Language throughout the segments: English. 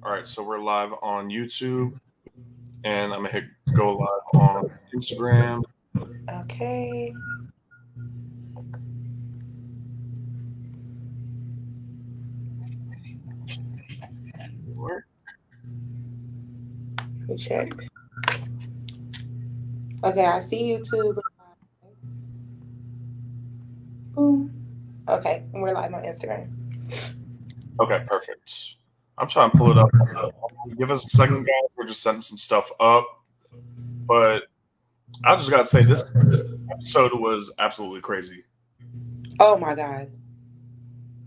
All right, so we're live on YouTube, and I'm gonna hit go live on Instagram. Okay. Where? Let me check. Okay, I see YouTube. Boom. Okay, and we're live on Instagram. Okay, perfect. I'm trying to pull it up. Give us a second, guys. We're just setting some stuff up, but I just gotta say this episode was absolutely crazy. Oh my God.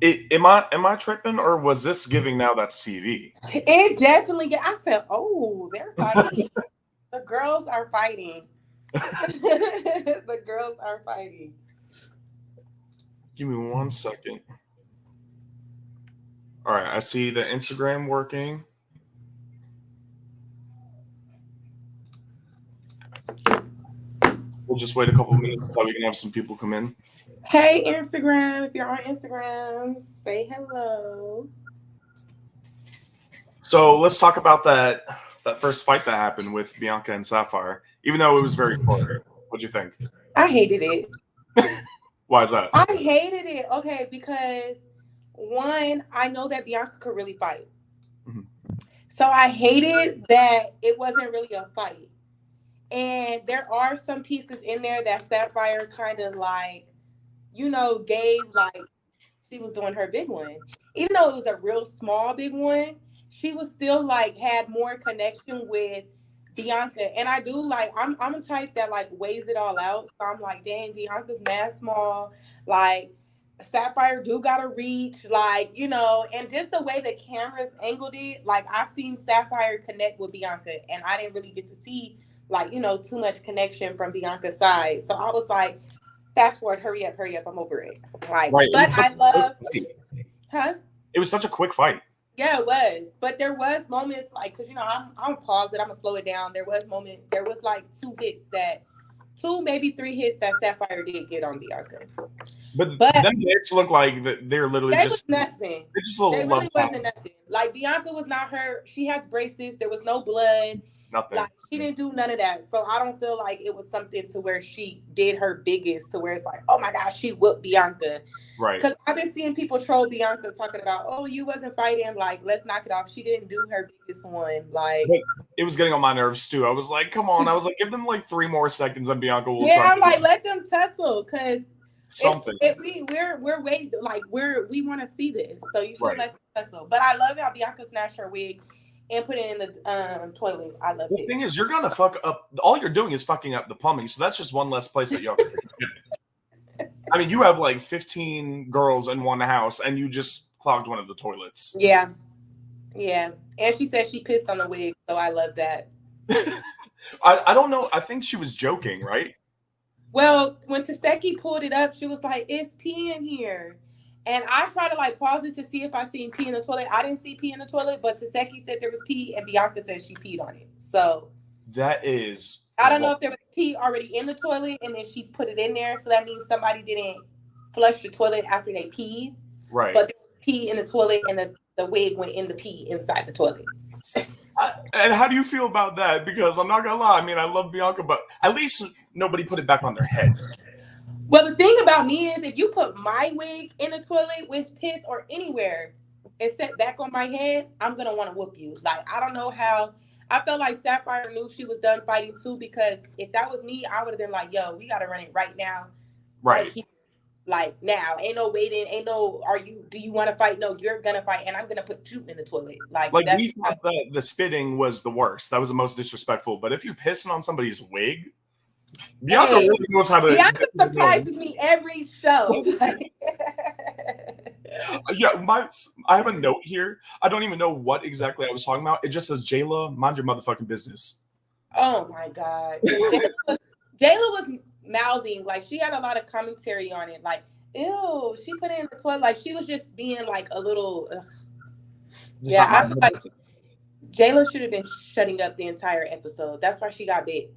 Am I tripping, or was this giving now that's TV? It definitely I said, oh, they're fighting. The girls are fighting. The girls are fighting. Give me 1 second. All right, I see the Instagram working. We'll just wait a couple of minutes until we can have some people come in. Hey, Instagram. If you're on Instagram, say hello. So let's talk about that first fight that happened with Bianca and Sapphire. Even though it was very short, what'd you think? I hated it. Why is that? I hated it. Okay, because one, I know that Bianca could really fight. Mm-hmm. So I hated that it wasn't really a fight. And there are some pieces in there that Sapphire kind of like, gave like she was doing her big one. Even though it was a real small big one, she was still like had more connection with Bianca. And I do like I'm a type that like weighs it all out. So I'm like, dang, Bianca's mad small. Like Sapphire do gotta reach, and just the way the cameras angled it, like I seen Sapphire connect with Bianca and I didn't really get to see too much connection from Bianca's side. So I was like, fast forward, hurry up, I'm over it. Like, right. But I love, huh? It was such a quick fight. Yeah, it was. But there was moments like, cause I'm gonna pause it, I'm gonna slow it down. There was like two, maybe three hits that Sapphire did get on Bianca. But them hits look like they're literally just nothing. They're just a little. They really wasn't nothing. Like Bianca was not hurt. She has braces. There was no blood. Nothing. Like she didn't do none of that. So I don't feel like it was something to where she did her biggest to where it's like, oh my gosh, she whooped Bianca. Right. Because I've been seeing people troll Bianca talking about, oh, you wasn't fighting. Like, let's knock it off. She didn't do her biggest one. Like, but it was getting on my nerves too. I was like, come on. I was like, give them like 3 more seconds and Bianca will. Yeah, I'm like, let them tussle because something. We're waiting. Like we want to see this. So you should let them tussle. But I love how Bianca snatched her wig and put it in the toilet. I love it. The thing is, you're gonna fuck up. All you're doing is fucking up the plumbing. So that's just one less place that y'all. I mean, you have like 15 girls in one house, and you just clogged one of the toilets. Yeah, yeah. And she said she pissed on the wig, so I love that. I don't know. I think she was joking, right? Well, when Taseki pulled it up, she was like, "It's pee in here." And I tried to like pause it to see if I seen pee in the toilet. I didn't see pee in the toilet, but Taseki said there was pee, and Bianca said she peed on it. So that is. I don't know if there was pee already in the toilet, and then she put it in there. So that means somebody didn't flush the toilet after they peed. Right. But there was pee in the toilet, and the wig went in the pee inside the toilet. And how do you feel about that? Because I'm not gonna lie. I mean, I love Bianca, but at least nobody put it back on their head. Well, the thing about me is if you put my wig in the toilet with piss or anywhere except back on my head, I'm going to want to whoop you. Like, I don't know how. I felt like Sapphire knew she was done fighting too, because if that was me, I would have been like, yo, we got to run it right now. Right. Like now. Ain't no waiting. Ain't no, do you want to fight? No, you're going to fight. And I'm going to put you in the toilet. Like that's we thought the spitting was the worst. That was the most disrespectful. But if you're pissing on somebody's wig, Bianca really knows how to. Bianca surprises me every show. Yeah, I have a note here. I don't even know what exactly I was talking about. It just says, Jayla, mind your motherfucking business. Oh my God. Jayla was mouthing, like she had a lot of commentary on it. Like, ew, she put it in the toilet. Like she was just being like a little. Yeah, I feel like Jayla should have been shutting up the entire episode. That's why she got bit.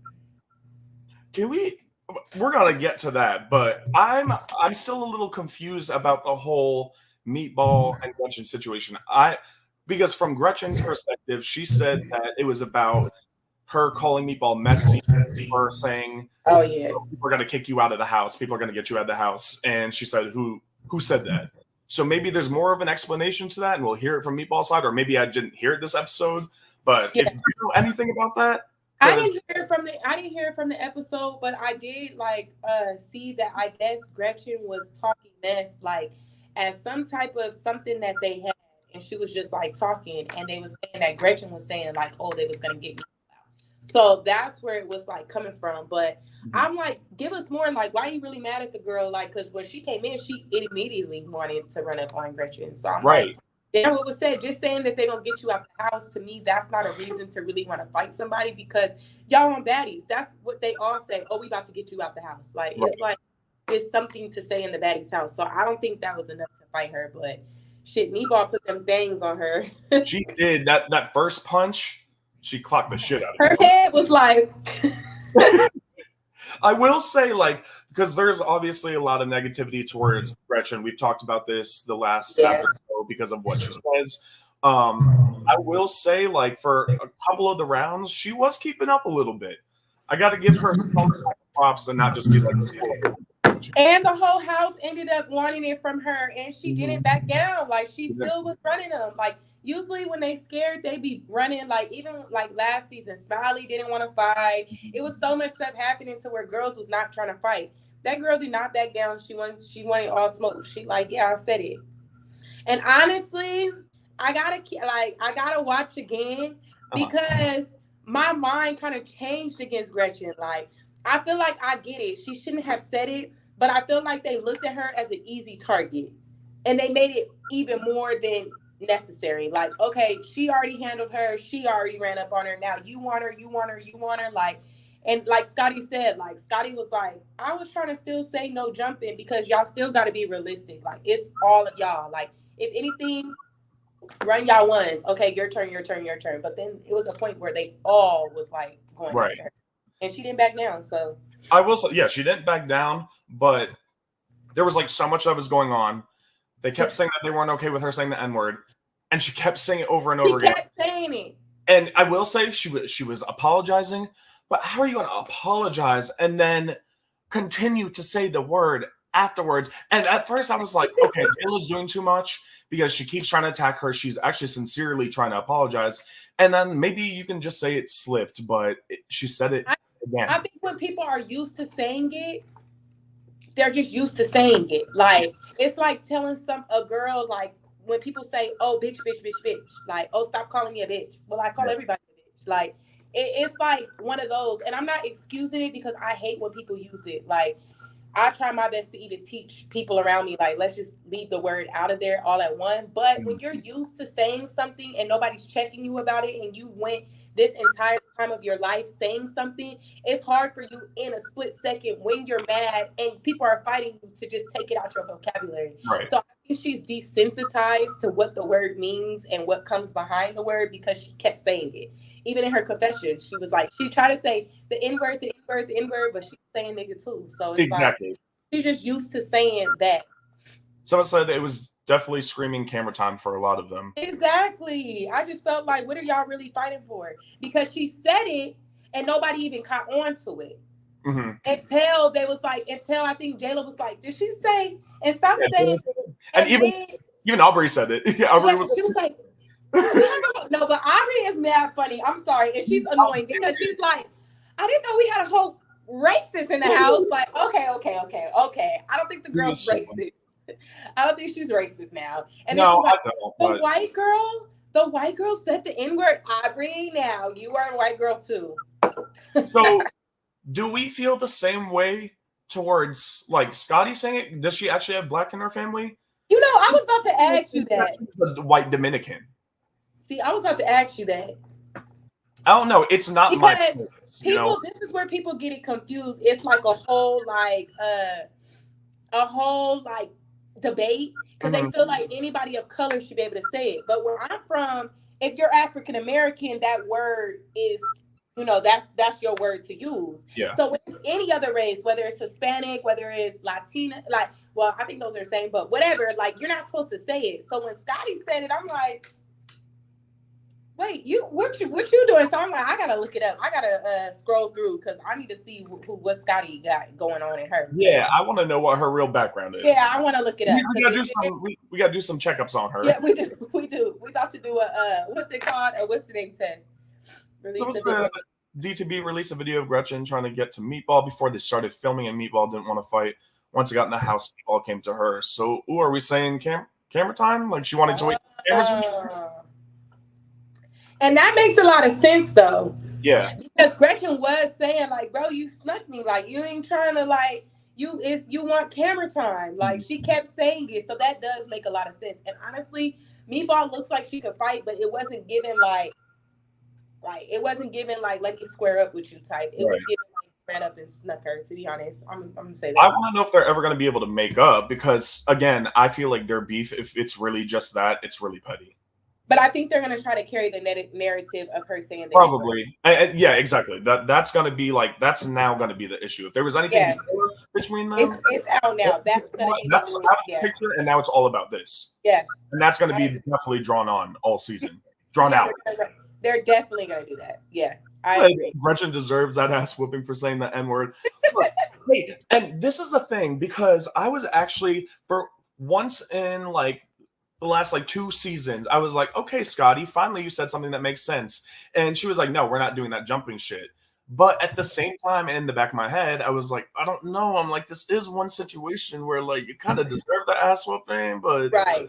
We're gonna get to that, but I'm still a little confused about the whole meatball and Gretchen situation. because from Gretchen's perspective, she said that it was about her calling Meatball messy, or saying, "Oh yeah, people are going to kick you out of the house. People are going to get you out of the house." And she said, "Who said that?" So maybe there's more of an explanation to that, and we'll hear it from Meatball's side, or maybe I didn't hear it this episode. But if you know anything about that, I didn't hear it from the episode, but I did see that I guess Gretchen was talking mess like as some type of something that they had, and she was just like talking, and they was saying that Gretchen was saying like, "Oh, they was gonna get me." So that's where it was like coming from. But I'm like, give us more. Like, why are you really mad at the girl? Like, because when she came in, she immediately wanted to run up on Gretchen. So I'm like, damn, what was said? Just saying that they're gonna get you out the house, to me, that's not a reason to really want to fight somebody, because y'all on baddies. That's what they all say. "Oh, we about to get you out the house." Like, it's like it's something to say in the baddies' house. So I don't think that was enough to fight her. But shit, Meatball put them things on her. She did that first punch. She clocked the shit out of her. Her head was like. I will say, like, because there's obviously a lot of negativity towards Gretchen. We've talked about this the last episode because of what she says. I will say, like, for a couple of the rounds, she was keeping up a little bit. I got to give her some props and not just be like. And the whole house ended up wanting it from her, and she didn't back down. Like, she still was running them. Like, usually when they scared, they be running. Like, even like last season, Smiley didn't want to fight. It was so much stuff happening to where girls was not trying to fight. That girl did not back down. She wanted all smoke. She like, yeah, I said it. And honestly, I gotta watch again, because my mind kind of changed against Gretchen. Like, I feel like I get it. She shouldn't have said it, but I feel like they looked at her as an easy target, and they made it even more than necessary. Like, okay, she already handled her. She already ran up on her. Now you want her. Like, and like Scotty said, like, Scotty was like, I was trying to still say no jumping, because y'all still got to be realistic. Like, it's all of y'all. Like, if anything, run y'all ones. Okay, your turn. But then it was a point where they all was like going after her, and she didn't back down. So I will say, yeah, she didn't back down, but there was like so much that was going on. They kept saying that they weren't okay with her saying the N-word, and she kept saying it over and over again. She kept saying it. And I will say she was apologizing, but how are you going to apologize and then continue to say the word afterwards? And at first I was like, okay, Jayla's doing too much because she keeps trying to attack her. She's actually sincerely trying to apologize. And then maybe you can just say it slipped, but she said it again. I think when people are used to saying it, they're just used to saying it. Like, it's like telling a girl, like, when people say, "Oh, bitch," like, "Oh, stop calling me a bitch." Well, I call everybody a bitch. Like, it's like one of those. And I'm not excusing it, because I hate when people use it. Like, I try my best to even teach people around me, like, let's just leave the word out of there all at once. But when you're used to saying something and nobody's checking you about it, and you went this entire time of your life saying something, it's hard for you in a split second when you're mad and people are fighting you to just take it out your vocabulary. So I think she's desensitized to what the word means and what comes behind the word, because she kept saying it. Even in her confession, she was like, she tried to say the N-word, but she's saying nigga too. So it's exactly. Like, she's just used to saying that. Someone said it was definitely screaming camera time for a lot of them. Exactly. I just felt like, what are y'all really fighting for? Because she said it and nobody even caught on to it. Until I think Jayla was like, did she say? And stop saying it. And even Aubrey said it. Aubrey she was like, no, but Aubrey is mad funny. I'm sorry. And she's annoying, because she's like, I didn't know we had a whole racist in the house. Like, okay. I don't think the girl's racist. I don't think she's racist now. And then she's like, the white girl said the N-word. Aubrey, now you are a white girl too. So do we feel the same way towards, like, Scotty saying it? Does she actually have black in her family? You know, I was about to ask you that. The white Dominican. See, I was about to ask you that. I don't know. It's not my place, this is where people get it confused. It's like a whole debate, because they feel like anybody of color should be able to say it. But where I'm from, if you're African American, that word is, that's your word to use. Yeah. So when it's any other race, whether it's Hispanic, whether it's Latina, I think those are the same, but whatever, like, you're not supposed to say it. So when Scotty said it, I'm like, like, what you doing? So I'm like, I gotta look it up. I gotta scroll through because I need to see what Scotty got going on in her. Yeah, I want to know what her real background is. Yeah, I want to look it up. We gotta do some checkups on her. Yeah, we do. We about to do a what's it called? A what's the name test? DTB released a video of Gretchen trying to get to Meatball before they started filming, and Meatball didn't want to fight. Once he got in the house, Meatball came to her. So, are we saying camera time? Like she wanted to wait for cameras? And that makes a lot of sense, though. Yeah. Because Gretchen was saying, like, bro, you snuck me. Like, you ain't trying to, like, you want camera time. Like, she kept saying it. So that does make a lot of sense. And honestly, Meatball looks like she could fight, but it wasn't given, like, let me square up with you type. It was given, like, ran up and snuck her, to be honest. I'm going to say that. I want to know if they're ever going to be able to make up because, again, I feel like their beef, if it's really just that, it's really petty. But I think they're going to try to carry the narrative of her saying that. Probably. Yeah, exactly. That's going to be like, that's now going to be the issue. If there was anything between them. It's out now. That's going to be out of the picture, and now it's all about this. Yeah. And that's going to be definitely drawn on all season. Drawn out. They're definitely going to do that. Yeah. I agree. Gretchen deserves that ass whooping for saying the N-word. Hey, and this is a thing, because I was actually, for once in, like, the last like 2 seasons, I was like, okay, Scotty, finally you said something that makes sense. And she was like, no, we're not doing that jumping shit. But at the same time, in the back of my head, I was like, I don't know. I'm like, this is one situation where like you kind of deserve the ass whooping, but right.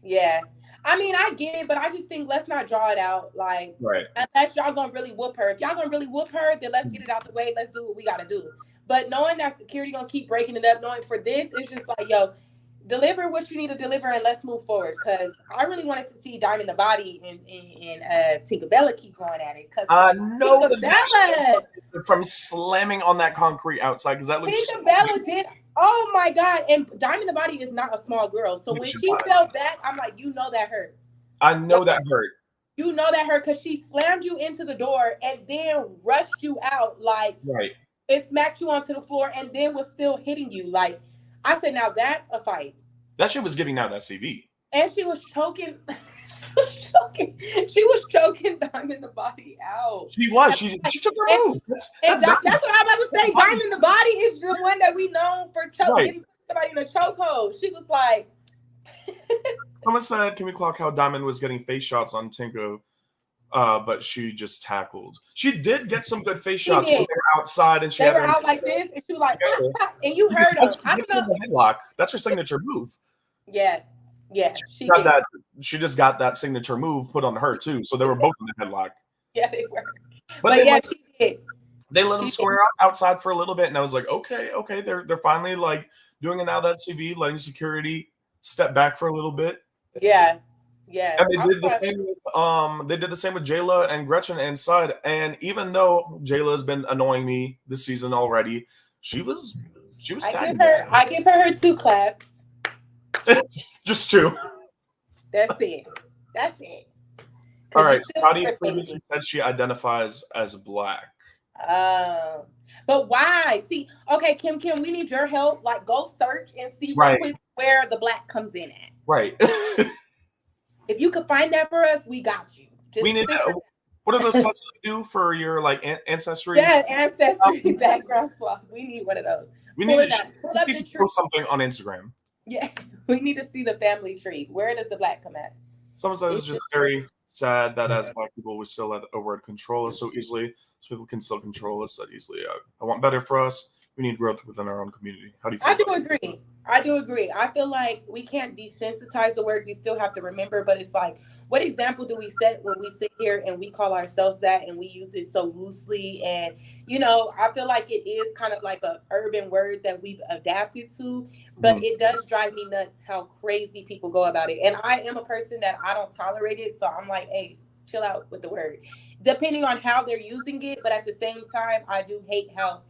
Yeah. I mean, I get it, but I just think let's not draw it out. Like, unless y'all gonna really whoop her. If y'all gonna really whoop her, then let's get it out the way. Let's do what we gotta do. But knowing that security gonna keep breaking it up, knowing for this, it's just like, yo, deliver what you need to deliver and let's move forward. Because I really wanted to see Diamond the Body and Tinkerbella keep going at it. Because I know Tinkerbella from slamming on that concrete outside, because that looks Tinkerbella did. Oh my God. And Diamond the Body is not a small girl. So when she fell back, I'm like, you know that hurt. I know that hurt. You know that hurt because she slammed you into the door and then rushed you out. Like, it smacked you onto the floor and then was still hitting you. Like, I said, now that's a fight. That shit was giving out that CV. And she was choking. She was choking Diamond the Body out. She was. She took her move. That's what I'm about to say. Diamond the Body is the one that we know for choking somebody in a chokehold. She was like. Someone said, can we clock how Diamond was getting face shots on Tinko? But she just tackled. She did get some good face shots when they were outside, and they were out like this, and she was like, and you heard her. I don't know. Headlock. That's her signature move. Yeah. She just got that signature move put on her too. So they were both in the headlock. Yeah, they were. But yeah, she did. They let them square outside for a little bit, and I was like, okay, they're finally like doing it now. That CV, letting security step back for a little bit. Yeah. Yeah, and they did the same with They did the same with Jayla and Gretchen inside. And even though Jayla has been annoying me this season already, she was. I give her 2 claps. Just 2. That's it. All right, Scotty previously said she identifies as black. But why? See, okay, Kim, we need your help. Like, go search and see real quick where the black comes in at. Right. If you could find that for us, we got you. We need to. What are those tests you do for your like ancestry? Yeah, ancestry background swap. We need one of those. We need to post something on Instagram. Yeah, we need to see the family tree. Where does the black come at? Someone said it was just very sad that as black people, we still let a word control us so easily, so people can still control us that easily. I want better for us. We need growth within our own community. How do you feel? I do agree. I feel like we can't desensitize the word. We still have to remember, but it's like, what example do we set when we sit here and we call ourselves that and we use it so loosely? And, you know, I feel like it is kind of like an urban word that we've adapted to, but it does drive me nuts how crazy people go about it. And I am a person that I don't tolerate it. So I'm like, hey, chill out with the word, depending on how they're using it. But at the same time, I do hate how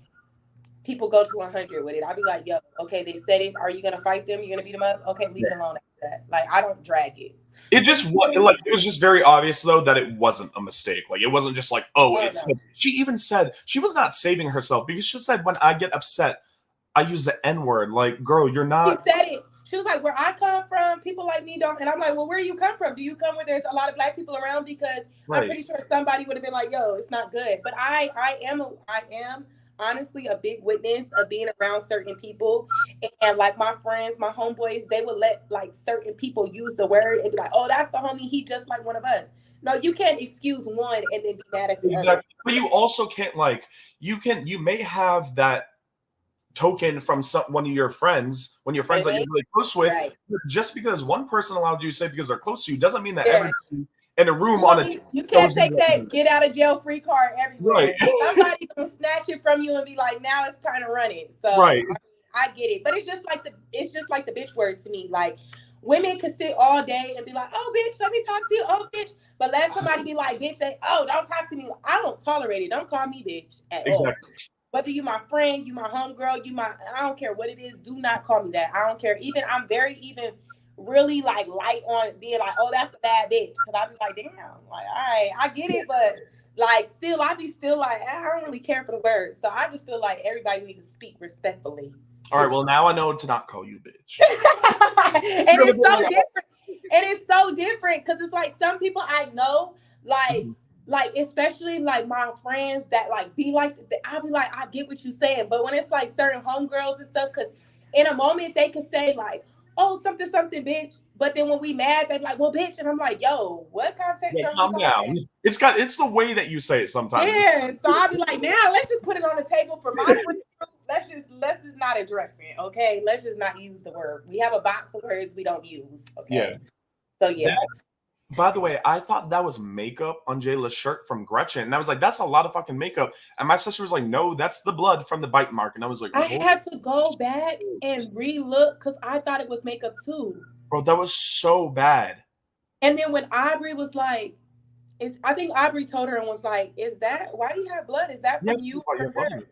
people go to 100 with it. I'll be like, yo, okay, they said it. Are you going to fight them? You're going to beat them up? Okay, leave it alone after that. Like, I don't drag it. It was just very obvious, though, that it wasn't a mistake. Like, it wasn't just like, She even said she was not saving herself because she said, when I get upset, I use the N-word. Like, girl, you're not. She was like, where I come from, people like me don't. And I'm like, well, where do you come from? Do you come where there's a lot of black people around? Because I'm pretty sure somebody would have been like, yo, it's not good. But I am honestly a big witness of being around certain people. And like my friends, my homeboys, they would let like certain people use the word and be like, oh, that's the homie. He just like one of us. No, you can't excuse one and then be mad at the other. But you also can't you may have that token from one of your friends when your friends that you're really close with. Right. Just because one person allowed you to say because they're close to you doesn't mean that everybody in a room you can't take that get out of jail free card everywhere. Right. Somebody's gonna snatch it from you and be like, now it's time to run it. So I get it. But it's just like the bitch word to me. Like women could sit all day and be like, oh bitch, let me talk to you. Oh bitch. But let somebody be like, bitch, don't talk to me. I don't tolerate it. Don't call me bitch at all. Whether you my friend, you my homegirl, I don't care what it is. Do not call me that. I don't care. I'm really like light on being like, oh, that's a bad bitch. Cause I be like, damn, like, all right, I get it, but like still, I be still like, I don't really care for the words. So I just feel like everybody needs to speak respectfully. All right, well now I know to not call you bitch. And it's so different. And it's so different because it's like some people I know, like especially like my friends that like be like, I'll be like, I get what you're saying, but when it's like certain homegirls and stuff, because in a moment they could say like, oh, something, bitch. But then when we mad, they're like, well, bitch. And I'm like, yo, what context? Yeah, calm down. It's the way that you say it sometimes. Yeah. So I'll be like, now let's just put it on the table for my friend group. Let's just not address it. Okay. Let's just not use the word. We have a box of words we don't use. Okay. Yeah. So yeah. By the way, I thought that was makeup on Jayla's shirt from Gretchen. And I was like, that's a lot of fucking makeup. And my sister was like, no, that's the blood from the bite mark. And I was like, I had to go back and re-look because I thought it was makeup too. Bro, that was so bad. And then when Aubrey was like, I think Aubrey told her and was like, why do you have blood? Is that from you or from her?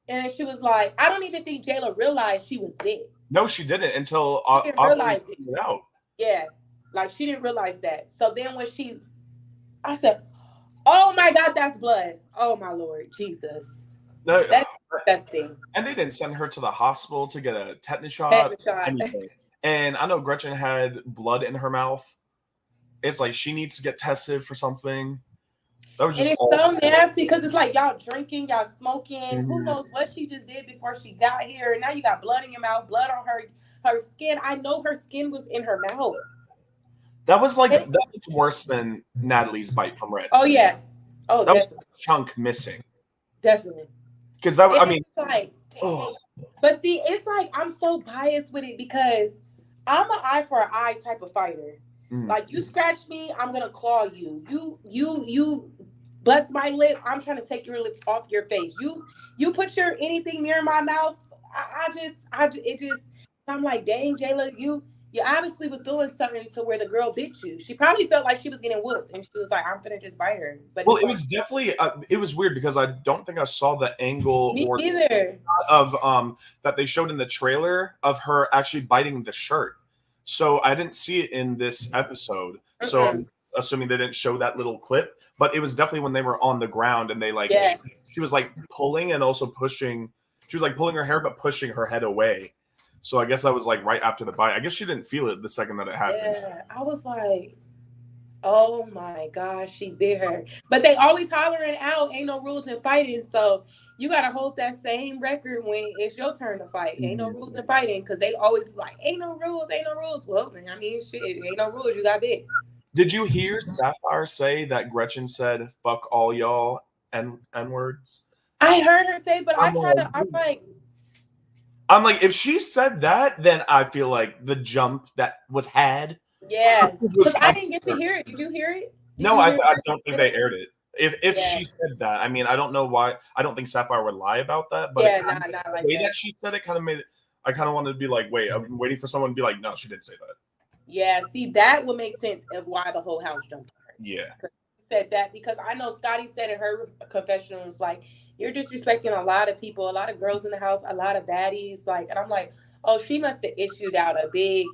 And she was like, I don't even think Jayla realized she was big. No, she didn't until Aubrey realized it out. Yeah. Like, she didn't realize that. So then when I said, oh, my God, that's blood. Oh, my Lord, Jesus. That's disgusting. And they didn't send her to the hospital to get a tetanus shot. Anything. And I know Gretchen had blood in her mouth. It's like she needs to get tested for something. That was just and it's so nasty because it's like y'all drinking, y'all smoking. Mm-hmm. Who knows what she just did before she got here. And now you got blood in your mouth, blood on her skin. I know her skin was in her mouth. That was worse than Natalie's bite from Red. Oh yeah. Oh, that was a chunk missing. Definitely. Because that, I mean, like, but see, it's like I'm so biased with it because I'm an eye for an eye type of fighter. Mm. Like you scratch me, I'm gonna claw you. You bust my lip, I'm trying to take your lips off your face. You put anything near my mouth, I'm like, dang, Jayla, you obviously was doing something to where the girl bit you. She probably felt like she was getting whooped, and she was like, I'm gonna just bite her. But well, it was definitely it was weird because I don't think I saw the angle either of that they showed in the trailer of her actually biting the shirt. So I didn't see it in this episode. Mm-hmm. So I'm assuming they didn't show that little clip, but it was definitely when they were on the ground and they she was like pulling and also pushing. She was like pulling her hair but pushing her head away. So I guess that was like right after the bite. I guess she didn't feel it the second that it happened. Yeah, I was like, oh my gosh, she bit her. But they always hollering out, ain't no rules in fighting. So you got to hold that same record when it's your turn to fight. Ain't no rules in fighting because they always be like, ain't no rules. Well, I mean, shit, ain't no rules. You got bit. Did you hear Sapphire say that Gretchen said, fuck all y'all N-words? I heard her say, but I'm like, if she said that, then I feel like the jump that was had. Yeah, because I didn't get to hear it. Did you hear it? No, I don't think they aired it. If she said that, I mean, I don't know why. I don't think Sapphire would lie about that. But not like the way that she said it kind of made it. I kind of wanted to be like, wait, I'm waiting for someone to be like, no, she didn't say that. Yeah, see, that would make sense of why the whole house jumped her. Yeah. Said that because I know Scotty said in her confessional was like, you're disrespecting a lot of people, a lot of girls in the house, a lot of baddies, like, and I'm like, oh, she must have issued out a big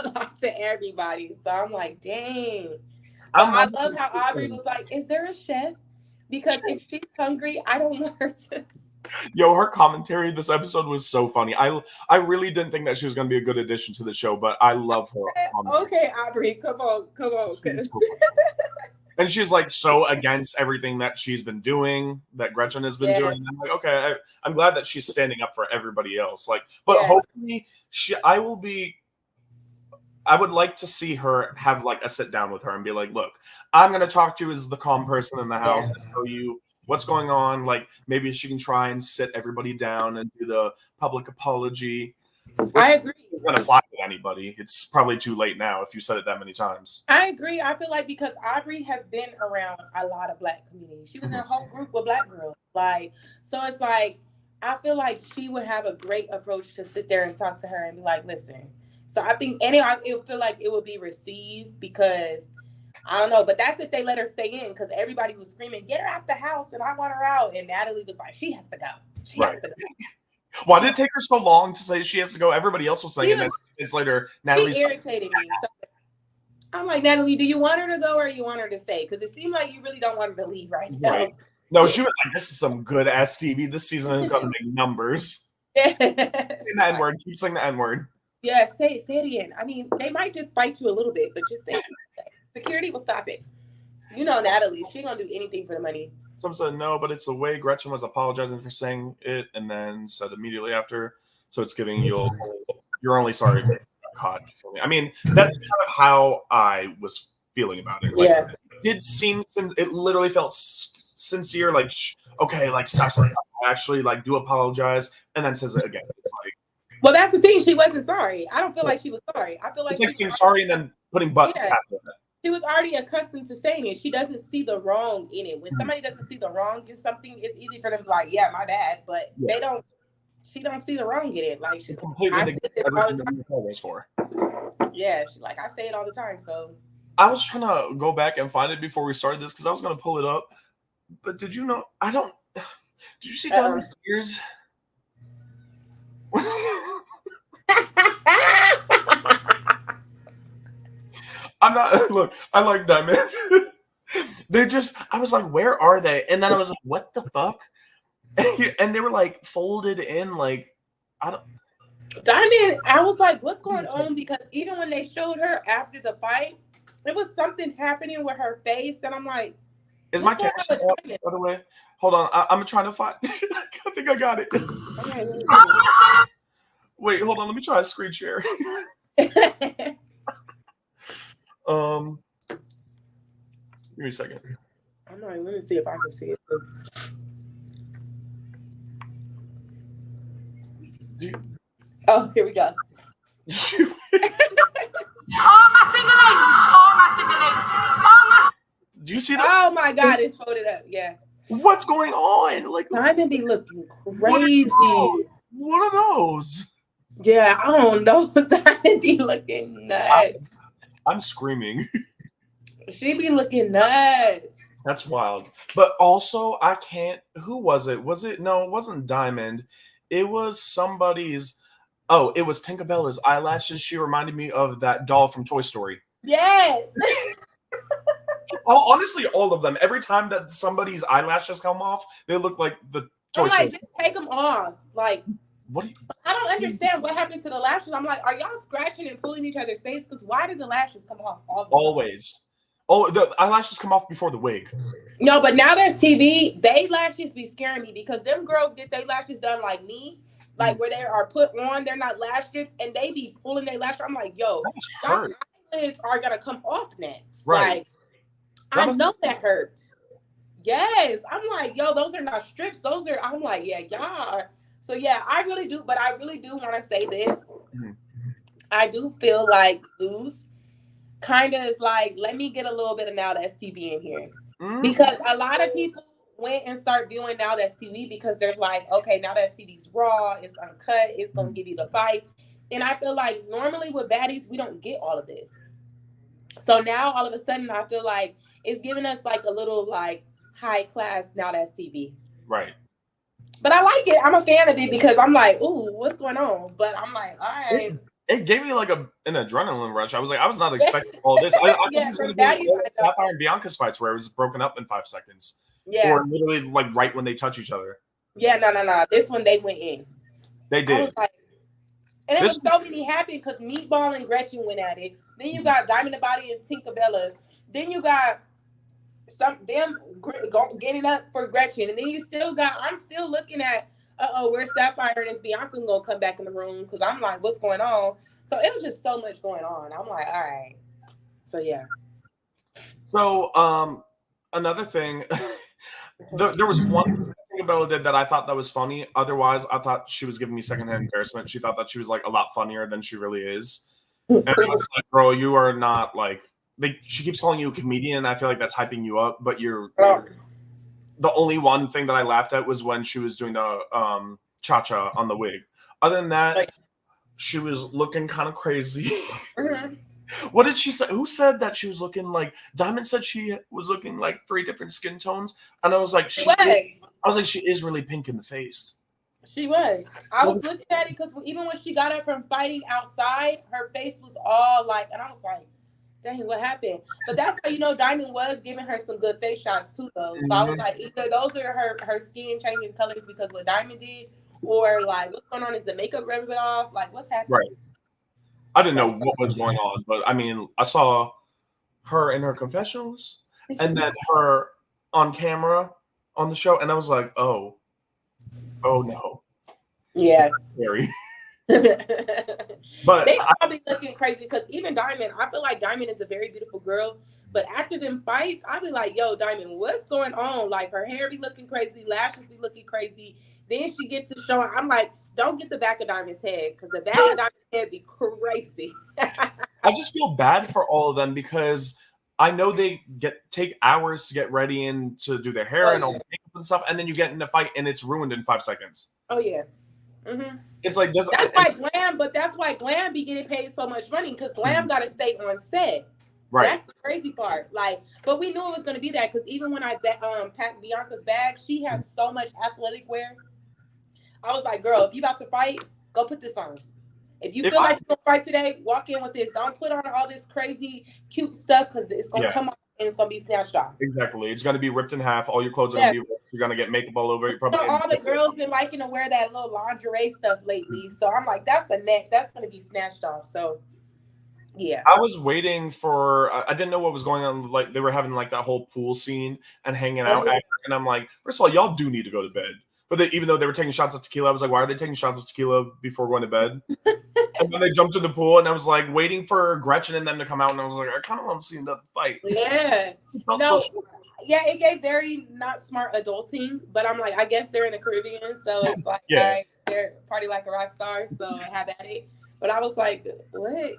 lot to everybody. So I'm like, dang. I love how Aubrey was like, is there a chef? Because if she's hungry, I don't want her to. Yo, her commentary this episode was so funny. I really didn't think that she was going to be a good addition to the show, but I love her. Okay, Aubrey, come on. So and she's like so against everything that she's been doing, that Gretchen has been doing. I'm like, okay, I'm glad that she's standing up for everybody else. Like, but hopefully, I would like to see her have like a sit down with her and be like, look, I'm going to talk to you as the calm person in the house and tell you what's going on. Like, maybe she can try and sit everybody down and do the public apology. I agree. It's going to fly with anybody. It's probably too late now if you said it that many times. I agree. I feel like because Aubrey has been around a lot of Black communities. She was in a whole group with Black girls. Like, so it's like, I feel like she would have a great approach to sit there and talk to her and be like, listen. So I think it feel like it would be received because I don't know, but that's if they let her stay in because everybody was screaming, get her out the house and I want her out. And Natalie was like, she has to go. She has to go. Why did it take her so long to say she has to go? Everybody else was saying it. It's later. Natalie's irritating me. So I'm like, Natalie, do you want her to go or you want her to stay? Because it seemed like you really don't want her to leave right now. Right. No, she was like, this is some good ass TV. This season is going to make numbers. Say the N-word. Keep saying the N-word. Yeah, say it again. I mean, they might just bite you a little bit, but just say it. Security will stop it. You know Natalie. She going to do anything for the money. Some said no, but it's the way Gretchen was apologizing for saying it and then said immediately after. So it's giving you're only sorry if you got caught. I mean, that's kind of how I was feeling about it. Like, it did seem, it literally felt sincere, like, okay, like, stop, I actually, like, do apologize, and then says it again. It's like, well, that's the thing. She wasn't sorry. I don't feel like she was sorry. I feel like it's like saying sorry and then putting but after that. She was already accustomed to saying it. She doesn't see the wrong in it. When somebody doesn't see the wrong in something, it's easy for them to be like, yeah, my bad. But they don't. She don't see the wrong in it. Like she completely apologize for. Yeah, she like I say it all the time. So I was trying to go back and find it before we started this because I was going to pull it up. But did you know? Did you see Diamond's ears? I'm not. Look, I like Diamond. They're just. I was like, where are they? And then I was like, what the fuck? And they were like folded in, like I don't. Diamond, I was like, what's going on? Because even when they showed her after the fight, there was something happening with her face, and I'm like, is my camera set up, by the way? Hold on, I'm trying to find. I think I got it. Okay. Wait, hold on. Let me try a screen share. Give me a second. I'm not even. Let me see if I can see it. Oh, here we go. All my single ladies. Do you see that? Oh my God, it's folded up. Yeah. What's going on? Like Diamond be looking crazy. What are those? Yeah, I don't know. Diamond be looking nuts. I'm screaming. She be looking nuts. That's wild. But also, I can't. Who was it? No, it wasn't Diamond. It was somebody's. Oh, it was Tinkerbell's eyelashes. She reminded me of that doll from Toy Story. Yes. Honestly, all of them. Every time that somebody's eyelashes come off, they look like the Toy Story. Just take them off. Like, what? I don't understand what happens to the lashes. I'm like, are y'all scratching and pulling each other's face? Because why did the lashes come off? Always. Oh, the eyelashes come off before the wig. No, but now there's TV. They lashes be scaring me because them girls get their lashes done like me. Like where they are put on, they're not lash strips, and they be pulling their lash. I'm like, yo, my eyelids are gonna come off next. Right. Like, I know that hurts. Yes, I'm like, yo, those are not strips. Those are. I'm like, yeah, y'all. So yeah, I really do, but I really do want to say this. Mm-hmm. I do feel like Zeus kind of is like, let me get a little bit of Now That's TV in here, because a lot of people went and start viewing Now That's TV because they're like, okay, Now That's TV's raw, it's uncut, it's gonna give you the fight. And I feel like normally with Baddies, we don't get all of this. So now all of a sudden I feel like it's giving us like a little like high class Now That's TV. Right. But I like it. I'm a fan of it because I'm like, ooh, what's going on? But I'm like, all right. It gave me like an adrenaline rush. I was not expecting all this. I yeah, was going to be Sapphire and Bianca's fights where it was broken up in 5 seconds. Yeah. Or literally like right when they touch each other. Yeah, no. This one they went in. They I did. was like, and it This was so many happening because Meatball and Gretchen went at it. Then you got Diamond the Body and Tinkerbella. Then you got getting up for Gretchen, and then you still got. I'm still looking at. Where's Sapphire and is Bianca gonna come back in the room? Because I'm like, what's going on? So it was just so much going on. I'm like, all right. So yeah. So another thing, there was one thing Bella did that I thought that was funny. Otherwise, I thought she was giving me secondhand embarrassment. She thought that she was like a lot funnier than she really is. And I was like, girl, you are not like she keeps calling you a comedian, and I feel like that's hyping you up, but you're the only one thing that I laughed at was when she was doing the cha-cha on the wig. Other than that, she was looking kind of crazy. Mm-hmm. What did she say? Who said that she was looking like Diamond said she was looking like 3 different skin tones? And I was like, she is really pink in the face. She was. I was looking at it because even when she got up from fighting outside, her face was all like, and I was like, dang, what happened? But that's how you know Diamond was giving her some good face shots too, though. So I was like, either those are her skin changing colors because what Diamond did, or like what's going on? Is the makeup rubbing off? Like what's happening? Right. I didn't know what was going on, but I mean, I saw her in her confessionals and then her on camera on the show, and I was like, oh no. Yeah. Scary. But they all be looking crazy because even Diamond, I feel like Diamond is a very beautiful girl, but after them fights, I be like, yo, Diamond, what's going on? Like her hair be looking crazy, lashes be looking crazy. Then she gets to showing, I'm like, don't get the back of Diamond's head because the back of Diamond's head be crazy. I just feel bad for all of them because I know they take hours to get ready and to do their hair and all the makeup and stuff, and then you get in a fight and it's ruined in 5 seconds. Oh yeah. Mm-hmm. It's like that's why Glam be getting paid so much money because Glam got to stay on set. Right. That's the crazy part. Like, but we knew it was going to be that because even when I packed Bianca's bag, she has so much athletic wear. I was like, girl, if you about to fight, go put this on. If you feel like you're going to fight today, walk in with this. Don't put on all this crazy, cute stuff because it's going to come off and it's going to be snatched off. Exactly. It's going to be ripped in half. All your clothes are going to be ripped. You're going to get makeup all over you. Probably all the girls been liking to wear that little lingerie stuff lately. So I'm like, that's the next. That's going to be snatched off. So, yeah. I was waiting for, I didn't know what was going on. Like, they were having like that whole pool scene and hanging out. And I'm like, first of all, y'all do need to go to bed. But even though they were taking shots of tequila, I was like, why are they taking shots of tequila before going to bed? And then they jumped in the pool, and I was like waiting for Gretchen and them to come out, and I was like, I kind of want to see another fight. Yeah. It gave very not smart adulting, but I'm like, I guess they're in the Caribbean, so it's like, all right, they're party like a rock star, so have at it. But I was like, what?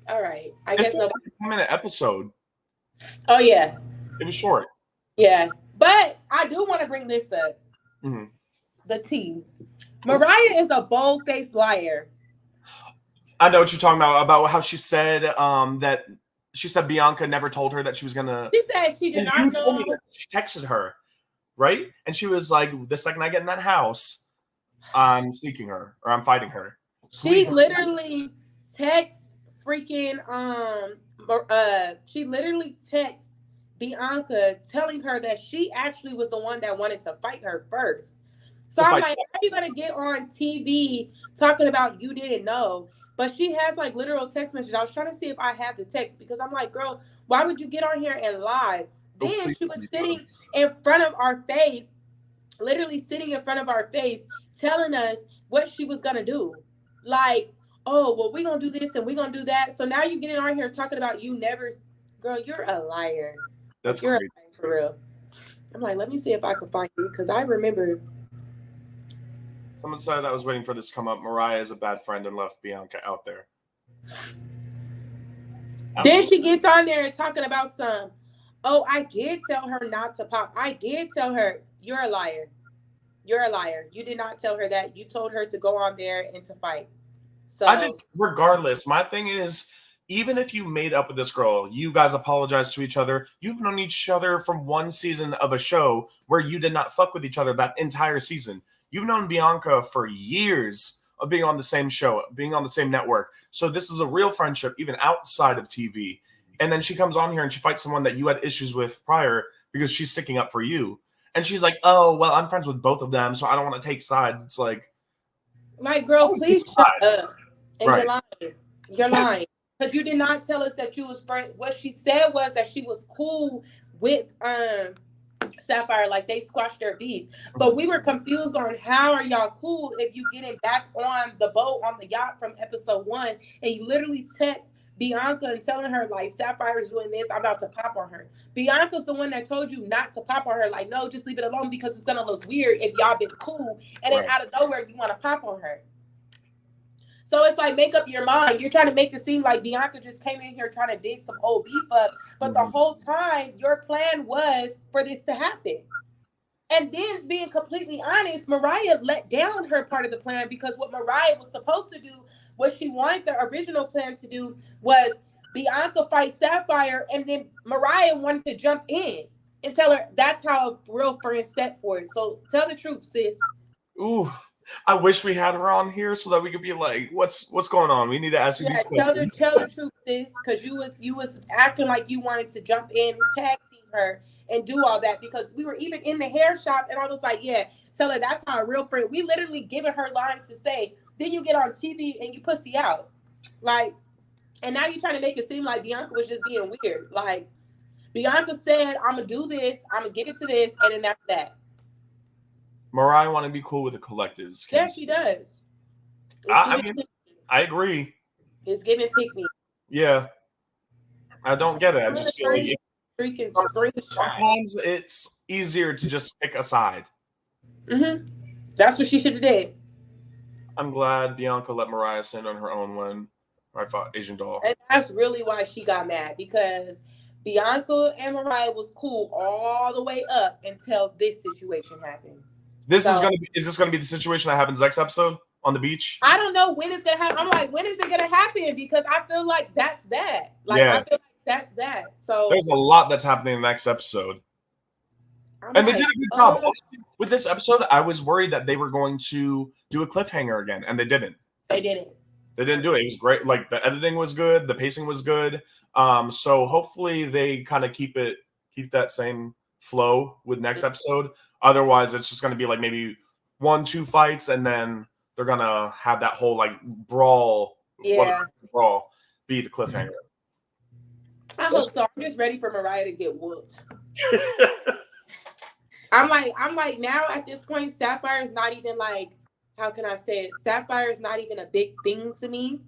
All right. I guess nobody. 10-minute episode. Oh, yeah. It was short. Yeah. But I do want to bring this up. Mm-hmm. The tea. Mariah is a bold-faced liar. I know what you're talking about how she said that she said Bianca never told her that she was gonna. She said she did not know. She texted her, right? And she was like, "The second I get in that house, I'm seeking her or I'm fighting her." She literally texts freaking she literally texts Bianca telling her that she actually was the one that wanted to fight her first. So I'm like, how are you gonna get on TV talking about you didn't know? But she has like literal text messages. I was trying to see if I have the text because I'm like, girl, why would you get on here and lie? Then she was sitting in front of our face, literally sitting in front of our face, telling us what she was gonna do. Like, oh, well, we're gonna do this and we're gonna do that. So now you're getting on here talking about you never, girl, you're a liar. That's you're crazy. A liar for real. I'm like, let me see if I can find you because I remember. Someone said I was waiting for this to come up. Mariah is a bad friend and left Bianca out there. Then she gets on there and talking about some, oh, I did tell her not to pop. I did tell her, you're a liar. You're a liar. You did not tell her that. You told her to go on there and to fight. So regardless, my thing is, even if you made up with this girl, you guys apologize to each other. You've known each other from one season of a show where you did not fuck with each other that entire season. You've known Bianca for years of being on the same show, being on the same network. So this is a real friendship, even outside of TV. And then she comes on here and she fights someone that you had issues with prior because she's sticking up for you. And she's like, oh, well, I'm friends with both of them, so I don't want to take sides. It's like, girl, please shut up. And right. You're lying. Because you did not tell us that you was friends. What she said was that she was cool with Sapphire, like they squashed their beef. But we were confused on how are y'all cool if you getting back on the boat on the yacht from episode 1 and you literally text Bianca and telling her like Sapphire is doing this, I'm about to pop on her. Bianca's the one that told you not to pop on her, like no, just leave it alone because it's gonna look weird if y'all been cool and then out of nowhere you want to pop on her. So it's like, make up your mind. You're trying to make it seem like Bianca just came in here trying to dig some old beef up. But the whole time, your plan was for this to happen. And then, being completely honest, Mariah let down her part of the plan because what Mariah was supposed to do, what she wanted the original plan to do, was Bianca fight Sapphire, and then Mariah wanted to jump in and tell her that's how real friends step for it. So tell the truth, sis. Ooh. I wish we had her on here so that we could be like, what's going on? We need to ask you these questions. Tell the truth, sis, because you was acting like you wanted to jump in and tag team her and do all that because we were even in the hair shop and I was like, yeah, tell her that's not a real friend. We literally given her lines to say, then you get on TV and you pussy out. Like, and now you're trying to make it seem like Bianca was just being weird. Like, Bianca said, I'm going to do this, I'm going to give it to this, and then that's that. Mariah want to be cool with the collectives. Yeah, she does. I mean, I agree. It's giving pick me. Yeah. I don't get it. I just feel like sometimes it's easier to just pick a side. Mm-hmm. That's what she should have did. I'm glad Bianca let Mariah stand on her own when I fought Asian Doll. And that's really why she got mad because Bianca and Mariah was cool all the way up until this situation happened. Is this gonna be the situation that happens next episode on the beach? I don't know when it's gonna happen. I'm like, when is it gonna happen? Because I feel like that's that. Like I feel like that's that. So there's a lot that's happening in the next episode. They did a good job. With this episode, I was worried that they were going to do a cliffhanger again, and they didn't. They didn't. They didn't do it. It was great. Like the editing was good, the pacing was good. So hopefully they kind of keep that same flow with next episode. Otherwise, it's just going to be like maybe 1-2 fights, and then they're going to have that whole like brawl. Yeah. Brawl be the cliffhanger. I hope so. I'm just ready for Mariah to get whooped. I'm like now at this point, Sapphire is not even like, how can I say it? Sapphire is not even a big thing to me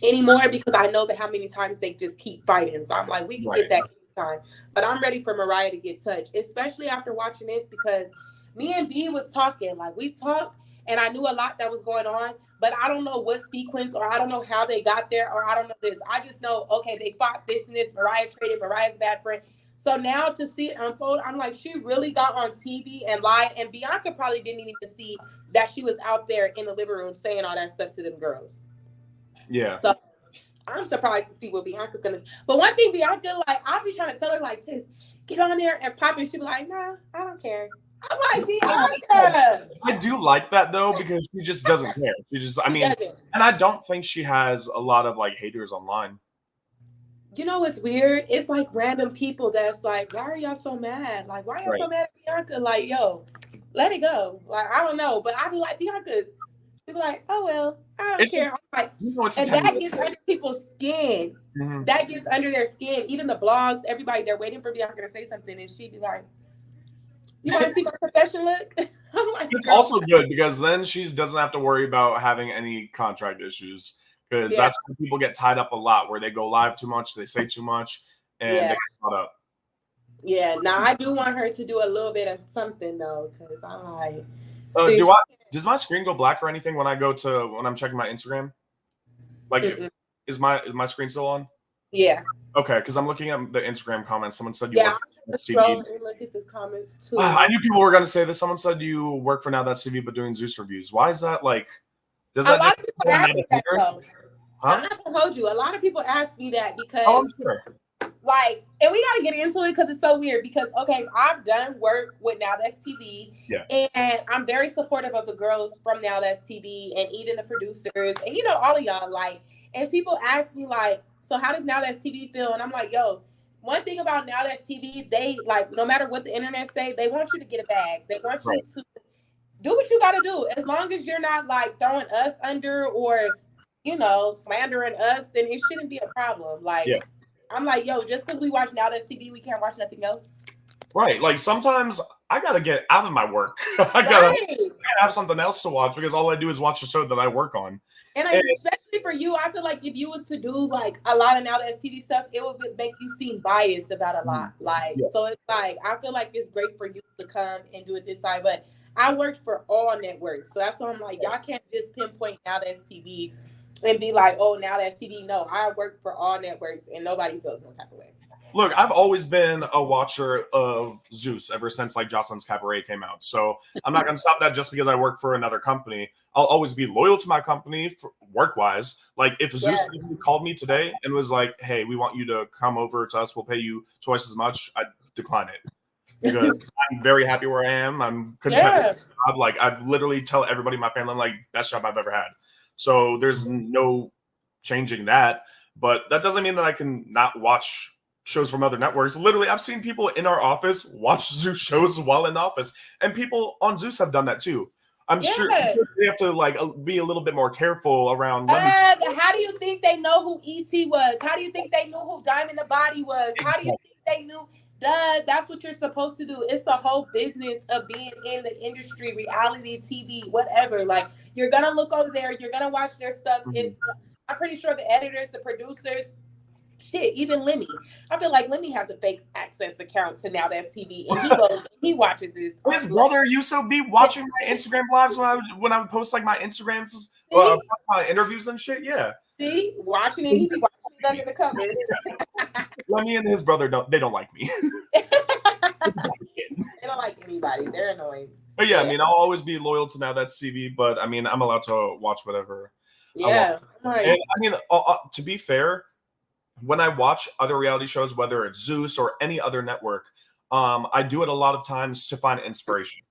anymore because I know that how many times they just keep fighting. So I'm like, we can get that time. But I'm ready for Mariah to get touched, especially after watching this because me and B was talking. Like we talked and I knew a lot that was going on, but I don't know what sequence or I don't know how they got there or I don't know this. I just know, okay, they fought this and this. Mariah traded Mariah's bad friend. So now to see it unfold, I'm like, she really got on TV and lied. And Bianca probably didn't even see that she was out there in the living room saying all that stuff to them girls. Yeah. So I'm surprised to see what Bianca's gonna. But one thing Bianca, like, I'll be trying to tell her, like, sis, get on there and pop it. She'll be like, nah, I don't care. I'm like, Bianca. I do like that though because she just doesn't care. She just, I mean, and I don't think she has a lot of like haters online. You know what's weird? It's like random people that's like, why are y'all so mad? Like, why are y'all so mad at Bianca? Like, yo, let it go. Like, I don't know, but I be like, Bianca. She'll be like, oh well, I don't care. I'm like, and that gets under people's skin. Mm-hmm. That gets under their skin. Even the blogs, everybody, they're waiting for Bianca to say something, and she'd be like, you want to see my profession look? I'm like, it's also good because then she doesn't have to worry about having any contract issues. Because that's when people get tied up a lot, where they go live too much, they say too much, and they get caught up. Yeah, now I do want her to do a little bit of something though, because I'm like, does my screen go black or anything when I'm checking my Instagram? Like, is my screen still on? Yeah. Okay, because I'm looking at the Instagram comments. Someone said you work for Now scroll and look at the comments too. I knew people were going to say this. Someone said you work for Now That's TV, but doing Zeus reviews. Why is that like? Does that a lot of people ask me that though. Huh? I'm not gonna hold you. A lot of people ask me that because, I'm sure. Like, and we gotta get into it because it's so weird. Because okay, I've done work with Now That's TV, and I'm very supportive of the girls from Now That's TV, and even the producers, and all of y'all. Like, and people ask me like, so how does Now That's TV feel? And I'm like, yo, one thing about Now That's TV, they like no matter what the internet say, they want you to get a bag. They want you Right. to do what you got to do. As long as you're not like throwing us under or slandering us, then it shouldn't be a problem. Like Yeah. I'm like, yo, just because we watch Now That's TV, we can't watch nothing else. Right. Like sometimes I gotta get out of my work. I gotta have something else to watch because all I do is watch the show that I work on. And especially for you, I feel like if you was to do like a lot of Now That's TV stuff, it would make you seem biased about a lot. Like, so it's like I feel like it's great for you to come and do it this side, but I worked for all networks, so that's why I'm like, y'all can't just pinpoint Now That's TV and be like, oh, Now That's TV. No, I work for all networks, and nobody feels no type of way. Look, I've always been a watcher of Zeus ever since like Jocelyn's Cabaret came out. So I'm not going to stop that just because I work for another company. I'll always be loyal to my company work-wise. Like if Zeus called me today and was like, hey, we want you to come over to us. We'll pay you twice as much. I'd decline it. Because I'm very happy where I am. I'm content. Yeah. Like I literally tell everybody in my family, I'm like, best job I've ever had. So there's no changing that. But that doesn't mean that I can not watch shows from other networks. Literally, I've seen people in our office watch Zeus shows while in the office, and people on Zeus have done that too. I'm sure they have to like be a little bit more careful around. How do you think they know who ET was? How do you think they knew who Diamond the Body was? How do you think they knew? That's what you're supposed to do. It's the whole business of being in the industry, reality TV, whatever. Like you're gonna look over there, you're gonna watch their stuff. I'm pretty sure the editors, the producers. Shit, even Lemmy. I feel like Lemmy has a fake access account to Now That's TV, and he goes, and he watches his brother used to be watching my Instagram lives when I would post like my Instagrams, my interviews and shit. Yeah, see, watching it, he be watching it under the covers. Lemmy and his brother don't like me. They don't like anybody. They're annoying. But yeah, I mean, I'll always be loyal to Now That's TV. But I mean, I'm allowed to watch whatever. Yeah, right. And I mean, to be fair, when I watch other reality shows, whether it's Zeus or any other network, I do it a lot of times to find inspiration.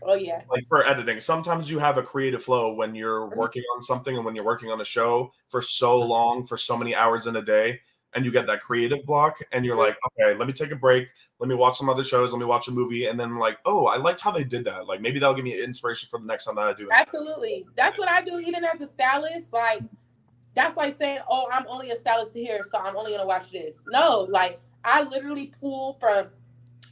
Oh, yeah. Like for editing. Sometimes you have a creative flow when you're working on something and when you're working on a show for so long, for so many hours in a day, and you get that creative block and you're like, okay, let me take a break. Let me watch some other shows. Let me watch a movie. And then I'm like, oh, I liked how they did that. Like maybe that'll give me inspiration for the next time that I do it. Absolutely. That's what I do even as a stylist. Like, that's like saying, oh, I'm only a stylist here, so I'm only going to watch this. No, like, I literally pull from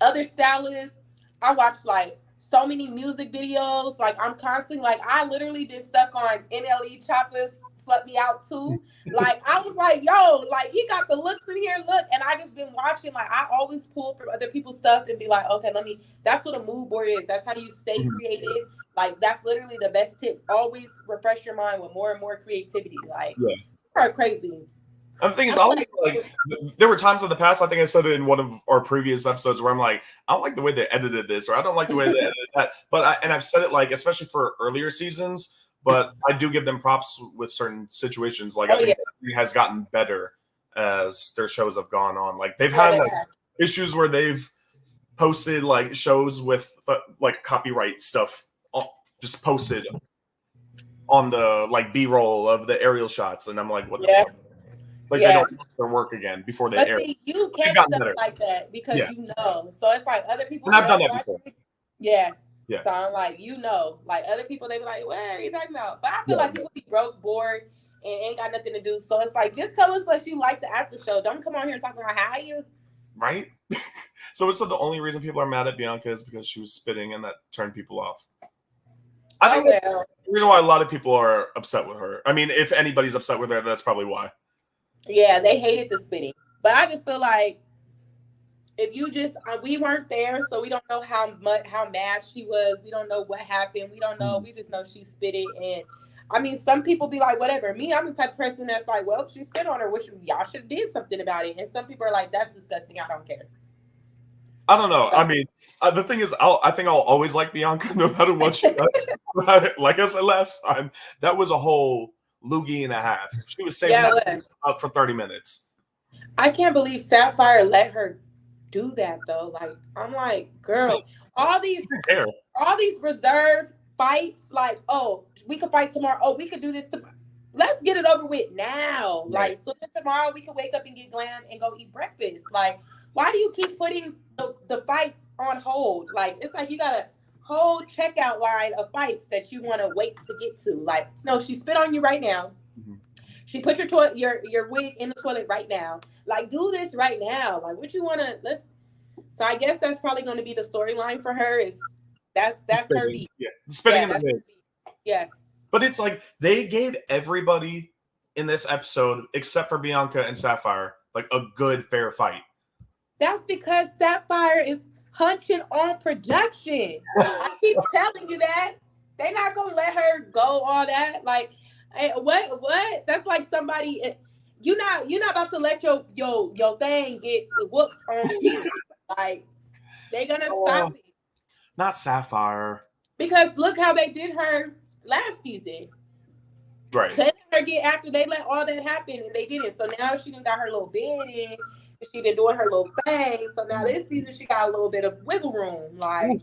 other stylists. I watch, like, so many music videos. Like, I'm constantly, like, I literally been stuck on NLE Choppers, Slut Me Out too. Like, I was like, yo, like, he got the looks in here, look. And I just been watching. Like, I always pull from other people's stuff and be like, okay, that's what a mood board is. That's how you stay creative. Like, that's literally the best tip. Always refresh your mind with more and more creativity. Like, you are crazy. And the thing is, there were times in the past, I think I said it in one of our previous episodes, where I'm like, I don't like the way they edited this, or I don't like the way they edited that. But I've said it, like, especially for earlier seasons, but I do give them props with certain situations. Like, I think it has gotten better as their shows have gone on. Like, they've had issues where they've posted, like, shows with, like, copyright stuff just posted on the like B-roll of the aerial shots, and I'm like, what the fuck? Like they don't do their work again before they air. See, you catch stuff like that because you know. So it's like other people. And I've done that before. Yeah. So I'm like, like other people, they be like, what are you talking about? But I feel like people be broke, bored, and ain't got nothing to do. So it's like, just tell us that you like the after show. Don't come on here and talk about how you. Right. So it's the only reason people are mad at Bianca is because she was spitting, and that turned people off. I think that's the reason why a lot of people are upset with her. I mean, if anybody's upset with her, that's probably why. Yeah, they hated the spitting. But I just feel like if you just, we weren't there, so we don't know how mad she was. We don't know what happened. We don't know. We just know she spitted. And I mean, some people be like, whatever. Me, I'm the type of person that's like, well, she spit on her. Y'all should have did something about it. And some people are like, that's disgusting. I don't care. I don't know. I mean, the thing is, I think I'll always like Bianca no matter what she does. Like I said last time, that was a whole loogie and a half. She was saving that up for 30 minutes. I can't believe Sapphire let her do that though. Like, I'm like, girl, all these reserved fights, like, oh, we could fight tomorrow. Oh, we could do this tomorrow. let's get it over with now. Right. Like, so that tomorrow we can wake up and get glam and go eat breakfast. Like, why do you keep putting the fights on hold? Like, it's like you got a whole checkout line of fights that you want to wait to get to. Like, no, she spit on you right now. Mm-hmm. She put your wig in the toilet right now. Like, do this right now. Like, what you want to, let's, so I guess that's probably going to be the storyline for her is that's her beat. Yeah, spitting in the wig. Yeah. But it's like they gave everybody in this episode, except for Bianca and Sapphire, like a good, fair fight. That's because Sapphire is hunching on production. I keep telling you that. They're not going to let her go all that. Like, what? That's like somebody, you're not about to let your thing get whooped on you. Like, they're going to stop it. Not Sapphire. Because look how they did her last season. Right. They let her get after they let all that happen and they didn't. So now she done got her little bed in. She been doing her little thing. So now this season she got a little bit of wiggle room. Like,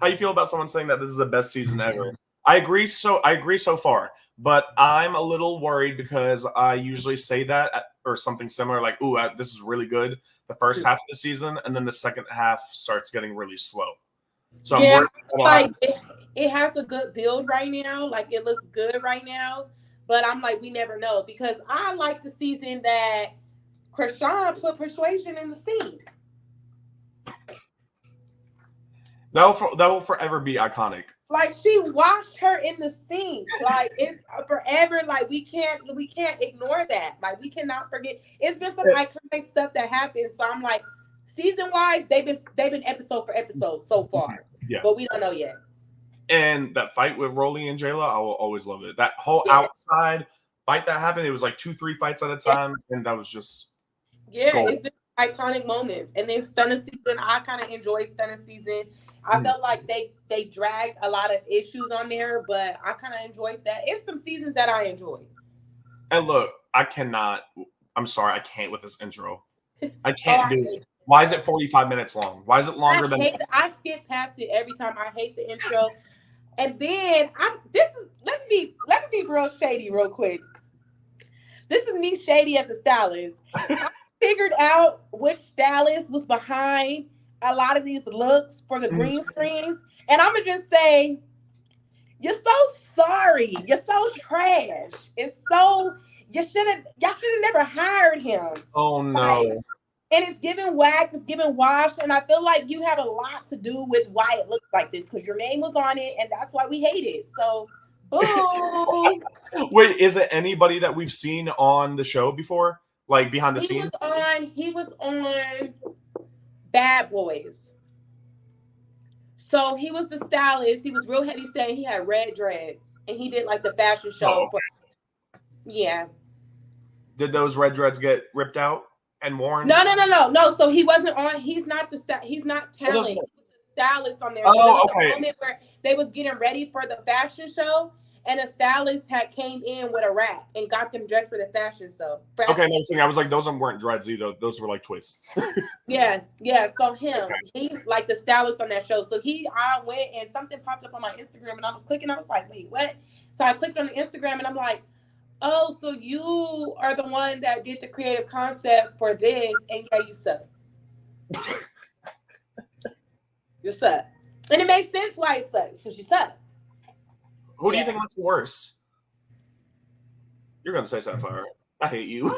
how you feel about someone saying that this is the best season ever? I agree so far, but I'm a little worried because I usually say that or something similar, like, "Ooh, this is really good." The first half of the season, and then the second half starts getting really slow. So yeah, like it has a good build right now. Like it looks good right now, but I'm like, we never know because I like the season that Krishan put Persuasion in the scene. That will forever be iconic. Like she washed her in the sink. Like it's forever. Like we can't ignore that. Like we cannot forget. It's been some iconic stuff that happened. So I'm like, season wise, they've been episode for episode so far. Yeah. But we don't know yet. And that fight with Rolly and Jayla, I will always love it. That whole outside fight that happened, it was like 2-3 fights at a time, and that was just gold. It's been iconic moments. And then Stunner season, I kind of enjoyed Stunner season. I felt like they dragged a lot of issues on there, but I kind of enjoyed that. It's some seasons that I enjoyed. And look, I'm sorry, I can't with this intro. I can't do it. Why is it 45 minutes long? Why is it longer than I skip past it every time. I hate the intro. And then let me be real shady real quick. This is me shady as a stylist. I figured out which stylist was behind a lot of these looks for the green screens. And I'm gonna just say, you're so sorry. You're so trash. Y'all should have never hired him. Oh no. And it's giving whack, it's giving wash, and I feel like you have a lot to do with why it looks like this, because your name was on it, and that's why we hate it. So, boom. Wait, is it anybody that we've seen on the show before? Like behind the scenes? He was on Bad Boys. So he was the stylist. He was real heavy set. He had red dreads, and he did like the fashion show. Oh, okay. Yeah. Did those red dreads get ripped out and worn? No. So he wasn't on. He's not he's not talent. He was a stylist on there. So oh, there was a moment where they was getting ready for the fashion show, and a stylist had came in with a wrap and got them dressed for the fashion show. Okay, next thing I was like, those weren't dreads either. Those were like twists. Yeah. So he's like the stylist on that show. So I went and something popped up on my Instagram, and I was clicking. I was like, wait, what? So I clicked on the Instagram, and I'm like, oh, so you are the one that did the creative concept for this, and yeah, you suck. You suck. And it makes sense why it sucks, because you suck. Who do you think looks worse? You're going to say Sapphire. I hate you.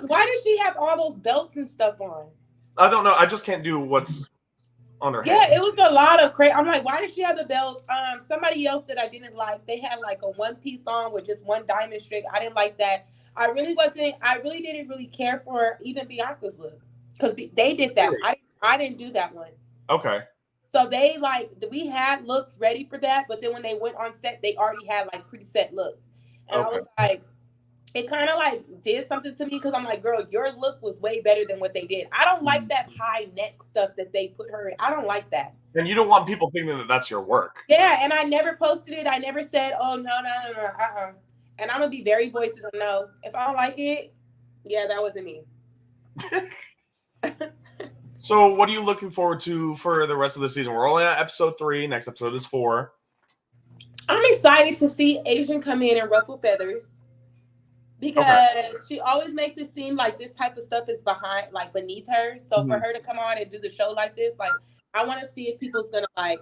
Why does she have all those belts and stuff on? I don't know. I just can't do what's on her head. Yeah, it was a lot of crazy. I'm like, why does she have the belts? Somebody else that I didn't like, they had like a one piece on with just one diamond string. I didn't like that. I really didn't really care for even Bianca's look, because they did that. I didn't do that one. Okay. So we had looks ready for that, but then when they went on set, they already had like preset looks. And I was like, it kind of like did something to me, because I'm like, girl, your look was way better than what they did. I don't like that high neck stuff that they put her in. I don't like that. And you don't want people thinking that that's your work. Yeah, and I never posted it. I never said, oh, no. And I'm going to be very voices of no. If I don't like it, yeah, that wasn't me. So what are you looking forward to for the rest of the season? We're only at episode 3. Next episode is 4. I'm excited excited to see Asian come in and ruffle feathers because she always makes it seem like this type of stuff is beneath her. So for her to come on and do the show like this, like I want to see if people's gonna like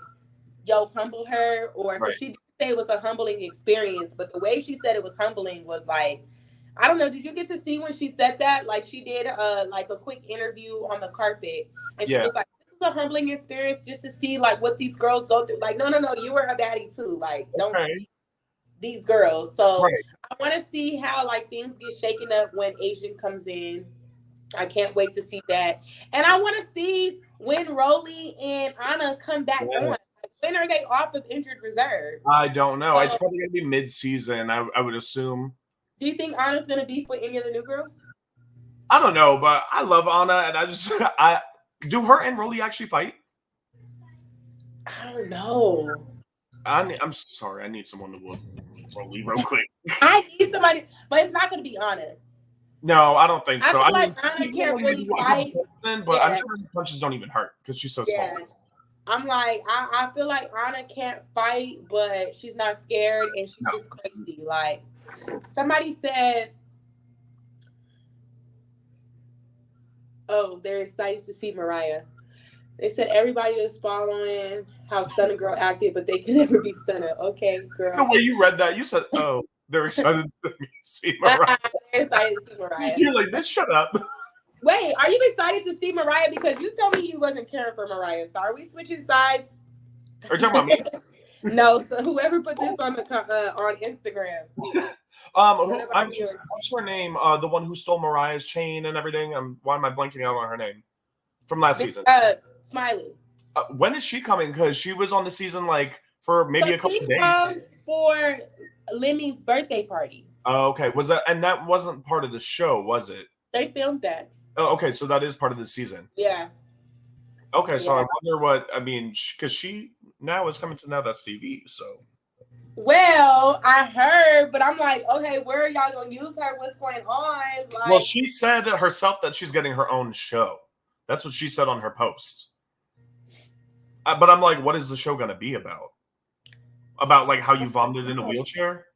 humble her, or because she did say it was a humbling experience, but the way she said it was humbling was like, I don't know. Did you get to see when she said that? Like she did like a quick interview on the carpet, and she was like, "This is a humbling experience just to see like what these girls go through." Like, no, you were a baddie too. Like, don't see these girls. So I want to see how like things get shaken up when Asian comes in. I can't wait to see that, and I want to see when Rolly and Anna come back on. When are they off of injured reserve? I don't know. It's probably gonna be mid-season. I would assume. Do you think Anna's gonna be for any of the new girls? I don't know, but I love Anna, and I do her and Rolly actually fight? I don't know. I'm sorry. I need someone to look Rolly real quick. I need somebody, but it's not gonna be Anna. No, I don't think so. I feel like Anna can't really fight, but I'm sure her punches don't even hurt because she's so small. I'm like, I feel like Anna can't fight, but she's not scared and she's just crazy. Like somebody said, oh, they're excited to see Mariah. They said everybody is following how Stunner Girl acted, but they can never be Stunner. Okay, girl. The way you read that, you said, oh, they're excited to see Mariah. They're excited to see Mariah. You're like, bitch, shut up. Wait, are you excited to see Mariah? Because you told me you wasn't caring for Mariah. So are we switching sides? Are you talking about me? No, so whoever put this on Instagram. What's her name? The one who stole Mariah's chain and everything. Why am I blanking out on her name? From last season. Smiley. When is she coming? Because she was on the season like for maybe a couple of days. Comes for Lemmy's birthday party. Oh, okay. And that wasn't part of the show, was it? They filmed that. Oh, okay. So that is part of the season. Yeah. Okay, so I wonder because she now is coming to Now That's TV, so. Well, I heard, but I'm like, okay, where are y'all gonna use her? What's going on? Like, well, she said herself that she's getting her own show. That's what she said on her post. But I'm like, what is the show gonna be about? About like how you vomited in a wheelchair?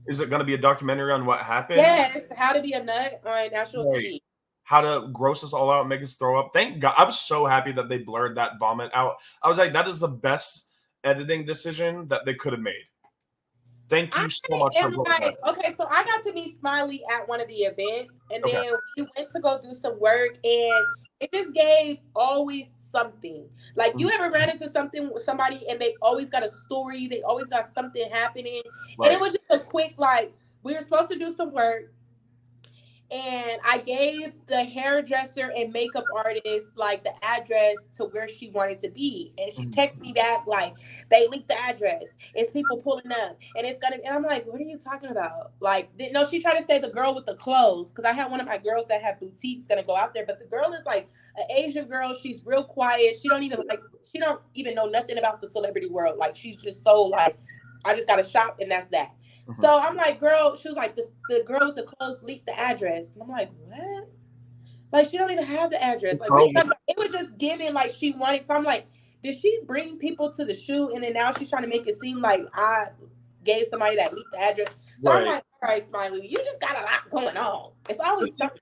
Is it gonna be a documentary on what happened? Yes, how to be a nut on national TV. How to gross us all out and make us throw up. Thank God. I was so happy that they blurred that vomit out. I was like, that is the best editing decision that they could have made. Thank you so much for blurring that. Okay, so I got to meet Smiley at one of the events, and then we went to go do some work, and it just gave always something. Like, you ever ran into something with somebody, and they always got a story, they always got something happening, and it was just a quick, like, we were supposed to do some work, and I gave the hairdresser and makeup artist like the address to where she wanted to be. And she texted me back like, they leaked the address. It's people pulling up. And I'm like, what are you talking about? Like, no, she tried to say the girl with the clothes. Because I had one of my girls that have boutiques gonna go out there. But the girl is like an Asian girl. She's real quiet. She don't even know nothing about the celebrity world. Like, she's just so like, I just gotta shop and that's that. So I'm like, girl, she was like, the girl with the clothes leaked the address. And I'm like, what? Like, she don't even have the address. Like, it was just giving like she wanted. So I'm like, did she bring people to the shoot? And then now she's trying to make it seem like I gave somebody that leaked the address. So I'm like, all right, Smiley, you just got a lot going on. It's always something.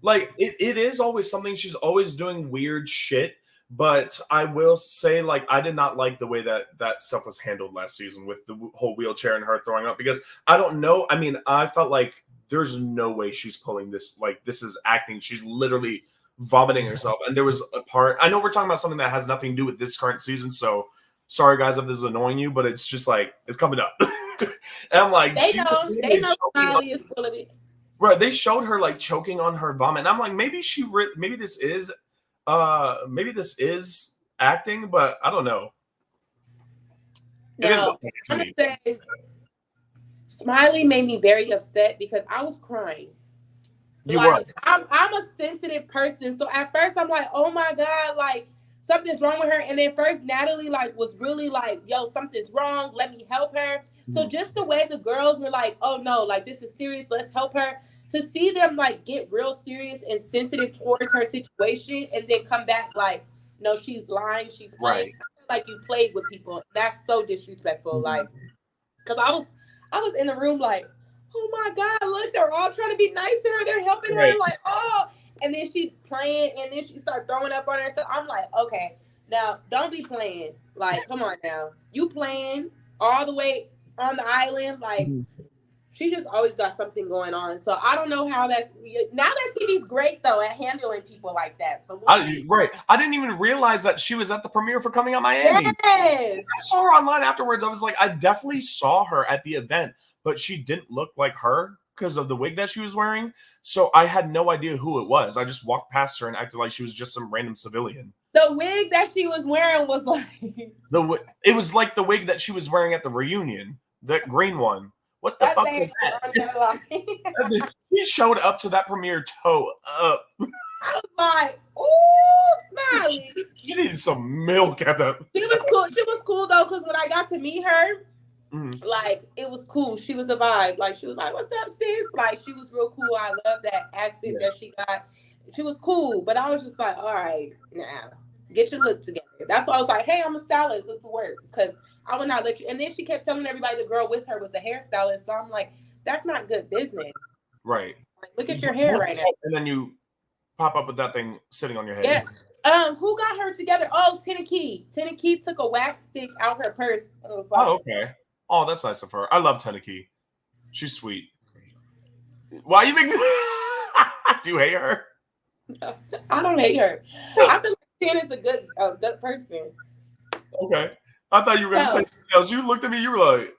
Like, it is always something. She's always doing weird shit. But I will say, like, I did not like the way that stuff was handled last season with the whole wheelchair and her throwing up, because I don't know. I mean, I felt like there's no way she's pulling this. Like, this is acting. She's literally vomiting herself. And there was a part, I know we're talking about something that has nothing to do with this current season. So sorry, guys, if this is annoying you, but it's just like, it's coming up. And I'm like, they know Smiley is full of it. Right. They showed her like choking on her vomit. And I'm like, maybe this is acting, but I don't know. No, I'm gonna say Smiley made me very upset because I was crying. I'm a sensitive person, so at first I'm like, oh my god, like something's wrong with her. And then first Natalie like was really like, yo, something's wrong, let me help her. So just the way the girls were like, oh no, like this is serious, let's help her. To see them like get real serious and sensitive towards her situation and then come back like, no, she's lying, she's playing. Like, you played with people. That's so disrespectful. Like, Because I was in the room like, oh my God, look, they're all trying to be nice to her. They're helping her, like, oh. And then she playing, and then she start throwing up on her. So I'm like, okay, now don't be playing. Like, come on now. You playing all the way on the island. Like, she just always got something going on. So I don't know how that's now that TV's great though at handling people like that. So I didn't even realize that she was at the premiere for Coming Out Miami. Yes. I saw her online afterwards. I was like, I definitely saw her at the event, but she didn't look like her because of the wig that she was wearing. So I had no idea who it was. I just walked past her and acted like she was just some random civilian. The wig that she was wearing was like it was like the wig that she was wearing at the reunion, that green one. What the fuck was that? She showed up to that premiere toe up. I was like, ooh, Smiley. She needed some milk at that. She was cool. She was cool though, because when I got to meet her, like it was cool. She was a vibe. Like she was like, "What's up, sis?" Like she was real cool. I love that accent that she got. She was cool, but I was just like, "All right, now get your look together." That's why I was like, "Hey, I'm a stylist. Let's work," because I would not let you. And then she kept telling everybody the girl with her was a hairstylist. So I'm like, that's not good business. Right. Like, look at your hair right now. And then you pop up with that thing sitting on your head. Yeah. Who got her together? Oh, Tink. Tink took a wax stick out her purse. And was like, oh, okay. Oh, that's nice of her. I love Tink. She's sweet. Why you make do you hate her? No, I don't hate her. I feel like Tin is a good person. Okay. I thought you were going to say something else. You looked at me, you were like...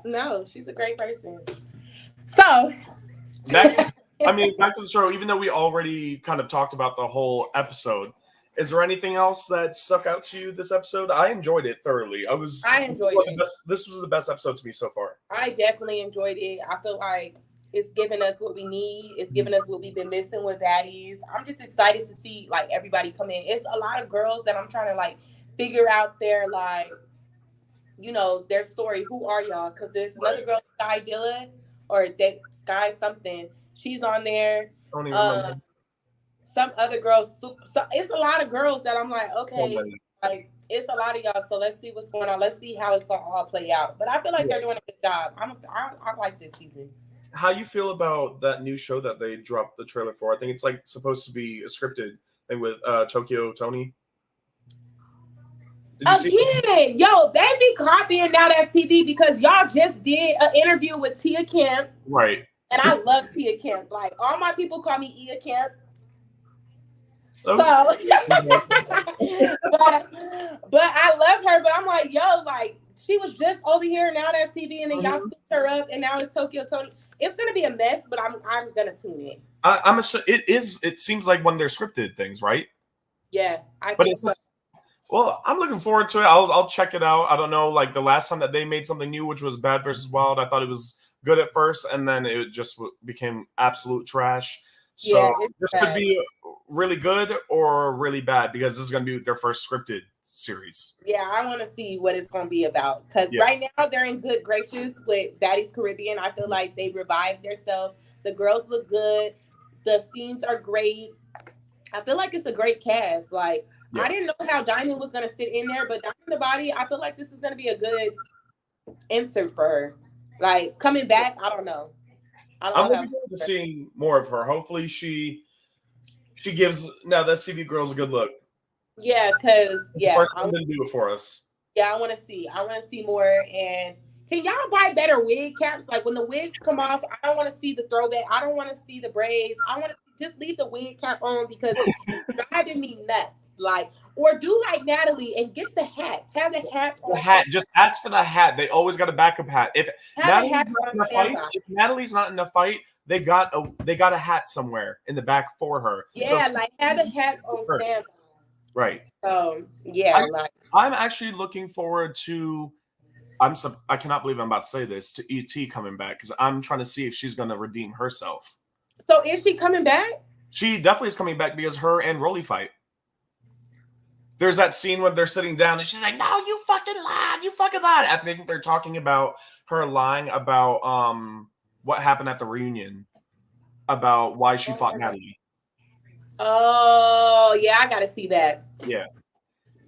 No, she's a great person. So... back to the show, even though we already kind of talked about the whole episode, is there anything else that stuck out to you this episode? I enjoyed it thoroughly. I enjoyed it. This was the best episode to me so far. I definitely enjoyed it. I feel like it's giving us what we need. It's giving us what we've been missing with Baddies. I'm just excited to see like everybody come in. It's a lot of girls that I'm trying to like figure out their like, you know, their story. Who are y'all? Because there's another girl, Sky Dilla, or Sky something. She's on there. I don't even remember. Some other girls. It's a lot of girls that I'm like, okay, like it's a lot of y'all. So let's see what's going on. Let's see how it's gonna all play out. But I feel like they're doing a good job. I like this season. How you feel about that new show that they dropped the trailer for? I think it's like supposed to be a scripted thing with Tokyo Tony. Again, yo, they be copying now that TV because y'all just did an interview with Tia Kemp. Right. And I love Tia Kemp. Like all my people call me Tia Kemp. So, but I love her. But I'm like, yo, like she was just over here now that's TV, and then y'all scooped her up, and now it's Tokyo Tony. It's gonna be a mess, but I'm gonna tune in. It seems like when they're scripted things, right? Yeah, I think so. Well, I'm looking forward to it. I'll check it out. I don't know, like the last time that they made something new, which was Bad vs. Wild, I thought it was good at first, and then it just became absolute trash. So this could be really good or really bad because this is going to be their first scripted series. Yeah, I want to see what it's going to be about because right now they're in good graces with Baddies Caribbean. I feel like they revived themselves. The girls look good. The scenes are great. I feel like it's a great cast. Like, I didn't know how Diamond was going to sit in there, but Diamond the Body, I feel like this is going to be a good insert for her. Like, coming back, I don't know. I'm looking forward to seeing more of her. Hopefully she gives now that CV girl's a good look. Yeah, because I'm gonna do it for us. Yeah, I want to see more. And can y'all buy better wig caps? Like when the wigs come off, I don't want to see the throwback. I don't want to see the braids. I want to just leave the wig cap on because it's driving me nuts. Like, or do like Natalie and get the hats. Have the hats on. The hat. Just ask for the hat. They always got a backup hat. If Natalie's not in a fight, they got a hat somewhere in the back for her. Yeah, so like have the hats on standby. Right. I'm actually looking forward to. I cannot believe I'm about to say this to ET coming back because I'm trying to see if she's going to redeem herself. So is she coming back? She definitely is coming back because her and Rolly fight. There's that scene when they're sitting down and she's like, "No, you fucking lied. You fucking lied." I think they're talking about her lying about what happened at the reunion, about why she fought Natalie. Oh, yeah, I got to see that. Yeah.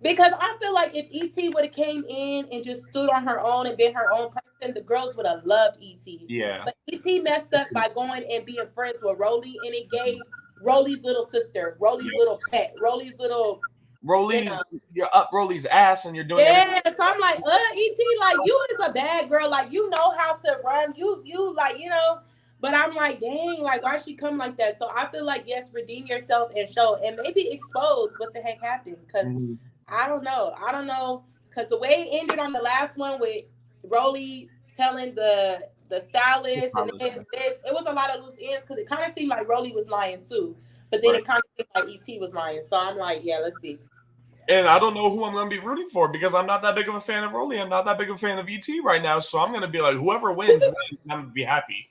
Because I feel like if ET would have came in and just stood on her own and been her own person, the girls would have loved ET. Yeah. But ET messed up by going and being friends with Rolly, and it gave Rolly's little sister, Rolly's little pet, Rolly's little you're up Rolly's ass and you're doing yeah. So I'm like, ET, like you is a bad girl, like you know how to run, you like But I'm like, dang, like why she come like that? So I feel like yes, redeem yourself and show, and maybe expose what the heck happened, because. I don't know, because the way it ended on the last one with Rolly telling the stylist and then this, it was a lot of loose ends because it kind of seemed like Rolly was lying too, but then it kind of seemed like ET was lying. So I'm like, yeah, let's see. And I don't know who I'm going to be rooting for because I'm not that big of a fan of Rolly. I'm not that big of a fan of ET right now. So I'm going to be like, whoever wins, I'm going to be happy.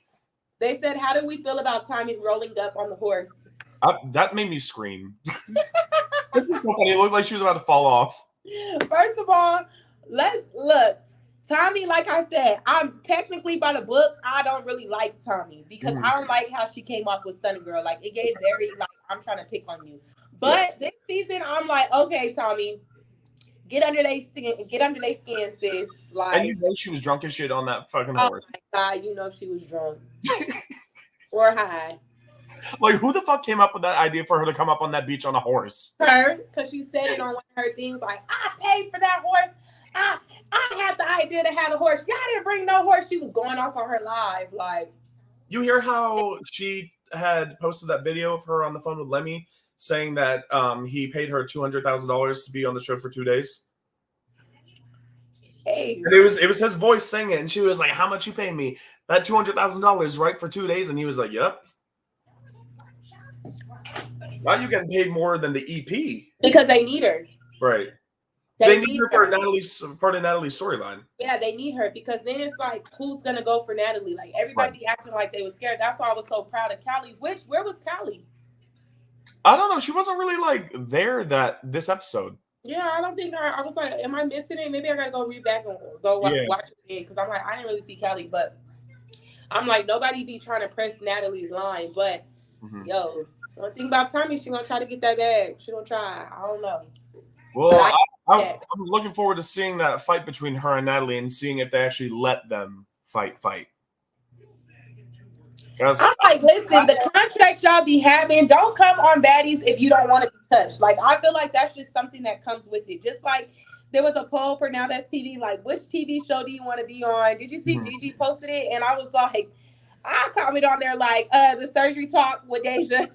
They said, how do we feel about Tommy rolling up on the horse? That made me scream. This is so funny. It looked like she was about to fall off. First of all, let's look. Tommy, like I said, I'm technically by the books. I don't really like Tommy because I don't like how she came off with Sunny Girl. Like it gave very like I'm trying to pick on you. But this season, I'm like, okay, Tommy, get under their skin, sis. Like, and you know she was drunk as shit on that fucking horse. Oh my God, you know she was drunk or high. Like, who the fuck came up with that idea for her to come up on that beach on a horse? Her, because she said it on one of her things, like, I paid for that horse. I had the idea to have a horse. Y'all didn't bring no horse. She was going off on her live. Like, you hear how she had posted that video of her on the phone with Lemmy saying that he paid her $200,000 to be on the show for 2 days? Hey. And it was his voice saying it, and she was like, how much you paying me? That $200,000, right, for 2 days? And he was like, yep. Now you getting paid more than the EP because they need her, right? They need her for Natalie's part of Natalie's storyline. Yeah, they need her because then it's like, who's gonna go for Natalie? Like everybody acting like they were scared. That's why I was so proud of Callie. Where was Callie? I don't know. She wasn't really like there this episode. Yeah, I don't think I was like, am I missing it? Maybe I gotta go read back and go watch it again because I'm like, I didn't really see Callie, but I'm like, nobody be trying to press Natalie's line, but yo. One thing about Tommy, she gonna try to get that bag. She gonna try. I don't know. Well, I'm looking forward to seeing that fight between her and Natalie and seeing if they actually let them fight. I'm like, listen, the contract y'all be having, don't come on Baddies if you don't want to be touched. Like, I feel like that's just something that comes with it. Just like there was a poll for Now That's TV, like, which TV show do you want to be on? Did you see Gigi posted it? And I was like, I commented on there like, the surgery talk with Deja.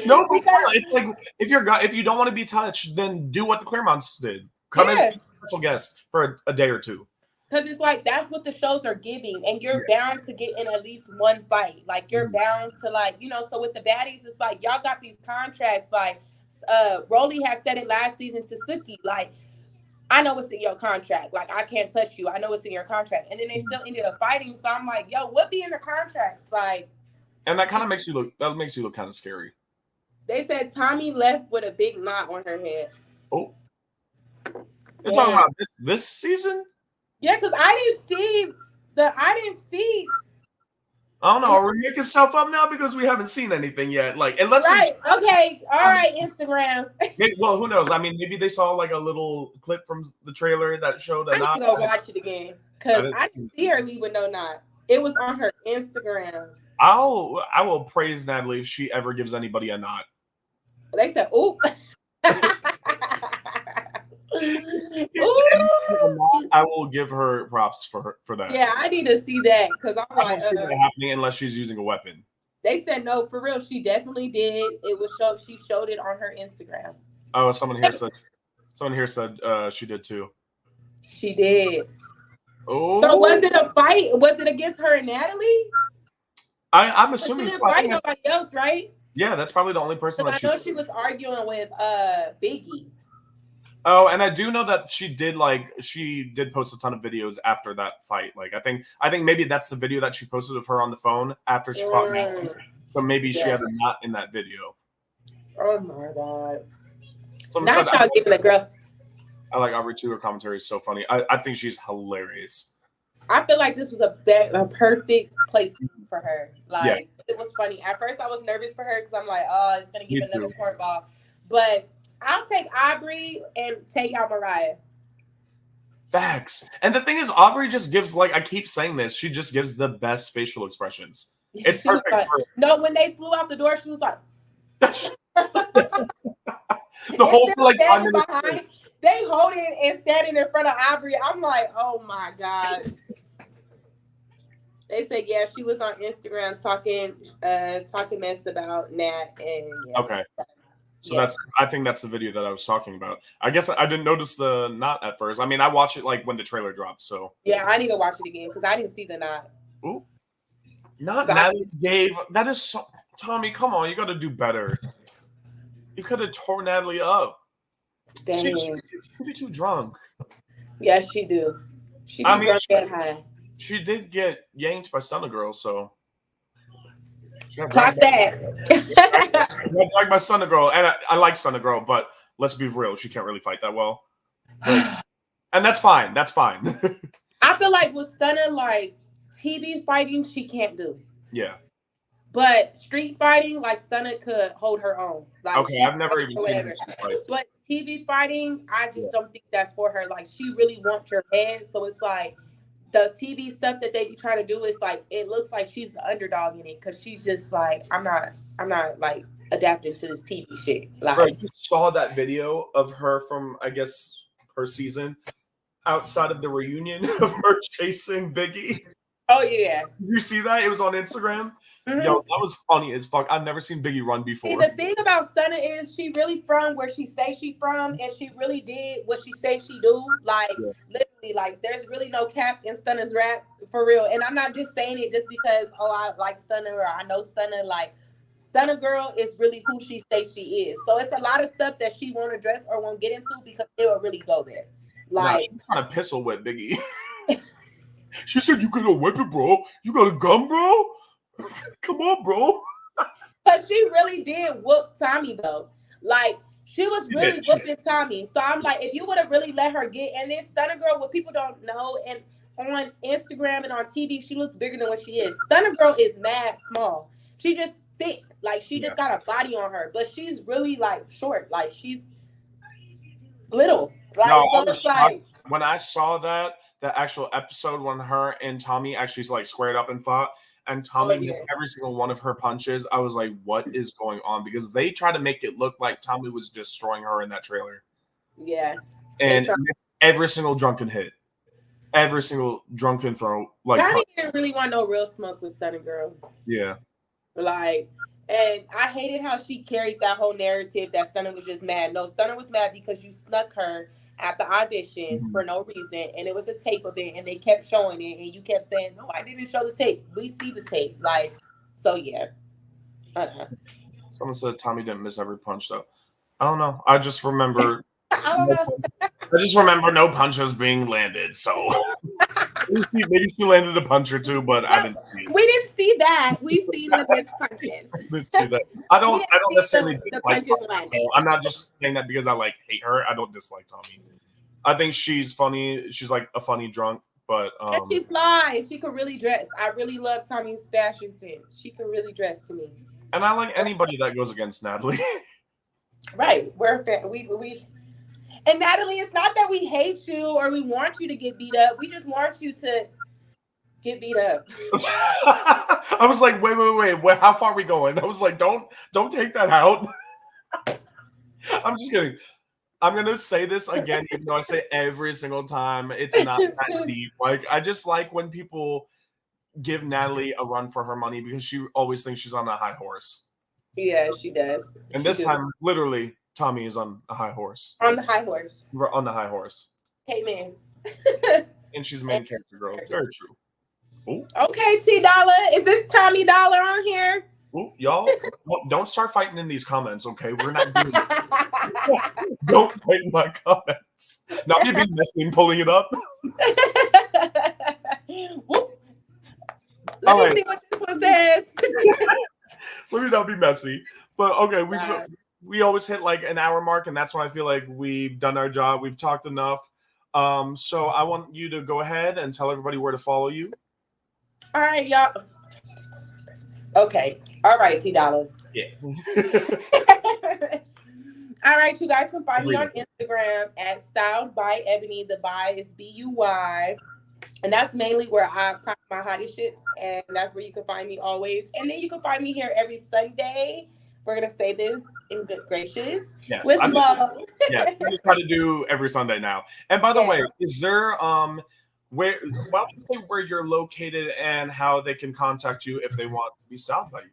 No, it's like if you don't want to be touched, then do what the Claremonts did. Come as a special guest for a day or two. Because it's like that's what the shows are giving, and you're bound to get in at least one fight. Like you're bound to So with the Baddies, it's like y'all got these contracts. Like Rolly has said it last season to Suki. Like I know what's in your contract. Like I can't touch you. I know what's in your contract, and then they still ended up fighting. So I'm like, yo, what be in the contracts? Like. And that kind of makes you look kind of scary. They said Tommy left with a big knot on her head. Oh. You're talking about this season? Yeah, because I didn't see. I don't know. Are we making stuff up now because we haven't seen anything yet? Like, unless okay, all right, Instagram. Well, who knows? I mean, maybe they saw like a little clip from the trailer that showed a knot. I need to go watch it again because I didn't see her leave with no knot. It was on her Instagram. I will praise Natalie if she ever gives anybody a knot. They said, "Ooh." I will give her props for that. Yeah, I need to see that because I'm like, see that happening unless she's using a weapon. They said no, for real. She definitely did. It was she showed it on her Instagram. Oh, someone here said she did too. She did. Oh, so was it a fight? Was it against her and Natalie? I'm assuming she didn't fight nobody else, right? Yeah, that's probably the only person that I know she was arguing with Biggie. Oh, and I do know that she did post a ton of videos after that fight. Like I think maybe that's the video that she posted of her on the phone after she fought me. So maybe she had a knot in that video. Oh my God. Someone said, giving a girl. I like Aubrey too. Her commentary is so funny. I think she's hilarious. I feel like this was a perfect place for her. It was funny. At first, I was nervous for her because I'm like, oh, it's gonna give another cornball. But I'll take Aubrey and take out Mariah. Facts. And the thing is, Aubrey just gives, like, I keep saying this, she just gives the best facial expressions. It's perfect. Like, no, when they flew out the door, she was like, the whole like behind, they holding and standing in front of Aubrey. I'm like, oh my God. They said, yeah, she was on Instagram talking mess about Nat and yeah. Okay. So I think that's the video that I was talking about. I guess I didn't notice the knot at first. I mean, I watched it like when the trailer dropped, so. Yeah, I need to watch it again because I didn't see the knot. Ooh. Not so Natalie gave. That is so. Tommy, come on. You got to do better. You could have tore Natalie up. Dang. She'd be too drunk. Yes, she do. She be drunk and high. She did get yanked by Stunna Girl, so. Clock that. Like my Stunna Girl, and I like Stunna Girl, but let's be real, she can't really fight that well. And that's fine. That's fine. I feel like with Stunna, like TV fighting, she can't do. Yeah. But street fighting, like Stunna could hold her own. Like, okay, I've never even seen her fights. But TV fighting, I just don't think that's for her. Like, she really wants your head, so it's like the TV stuff that they be trying to do is like it looks like she's the underdog in it because she's just like I'm not like adapting to this TV shit. Like, right, you saw that video of her from I guess her season outside of the reunion of her chasing Biggie. Oh yeah, did you see that? It was on Instagram. Mm-hmm. Yo, that was funny as fuck. I've never seen Biggie run before. See, the thing about Stunna is she really from where she say she from, and she really did what she say she do. Like literally, like there's really no cap in Stunna's rap for real. And I'm not just saying it just because I like Stunna or I know Stunna. Like Stunna Girl is really who she says she is. So it's a lot of stuff that she won't address or won't get into because it will really go there. Like she's trying to pistol whip Biggie. She said, "You got a weapon, bro? You got a gun, bro? Come on, bro." But she really did whoop Tommy though. Like she was really whooping Tommy. So I'm like, if you would have really let her get, and this Stunna Girl, what people don't know, and on Instagram and on TV, she looks bigger than what she is. Stunna Girl is mad small. She just thick. Like she just got a body on her, but she's really like short. Like she's little. Like, no, so it's like when I saw that actual episode when her and Tommy actually like squared up and fought, and Tommy missed every single one of her punches, I was like, what is going on? Because they try to make it look like Tommy was destroying her in that trailer. Yeah. And every single drunken hit. Every single drunken throw. Like Tommy didn't really want no real smoke with Stunna Girl. Yeah. Like, and I hated how she carried that whole narrative that Stunna was just mad. No, Stunna was mad because you snuck her at the auditions for no reason, and it was a tape of it, and they kept showing it, and you kept saying, "No, I didn't show the tape. We see the tape." Like, so yeah. Someone said Tommy didn't miss every punch, though. I don't know. I just remember. I don't know. I just remember no punches being landed. So maybe she landed a punch or two, but I didn't see it. We didn't see that. We seen the missed punches. Didn't see that. I don't necessarily dislike Tommy. I'm not just saying that because I like hate her. I don't dislike Tommy. I think she's funny. She's like a funny drunk, but and she flies. She could really dress. I really love Tommy's fashion sense. She could really dress to me. And I like anybody that goes against Natalie. Right. We and Natalie, it's not that we hate you or we want you to get beat up. We just want you to get beat up. I was like, wait. How far are we going? I was like, don't take that out. I'm just kidding. I'm gonna say this again, even though I say every single time. It's not that deep. Like, I just like when people give Natalie a run for her money because she always thinks she's on a high horse. Yeah, she does. And this time, literally, Tommy is on a high horse. On the high horse. We're on the high horse. Hey, man. And she's main character girl. Very true. Ooh. Okay, T Dollar. Is this Tommy Dollar on here? Ooh, y'all, don't start fighting in these comments, okay? We're not doing it. Don't fight in my comments. Now you're being messy and pulling it up. Let me see what this one says. Let me not be messy. But okay, we always hit like an hour mark, and that's when I feel like we've done our job. We've talked enough. So I want you to go ahead and tell everybody where to follow you. All right, y'all. Okay. All right, T Dollar. Yeah. All right, you guys can find me on Instagram at Styled by Ebanie. The by is BUY. And that's mainly where I pop my hottest shit. And that's where you can find me always. And then you can find me here every Sunday. We're going to say this in good gracious. Yes. With love. Yes. We try to do every Sunday now. And by the way, is there, why don't you say where you're located and how they can contact you if they want to be styled by you?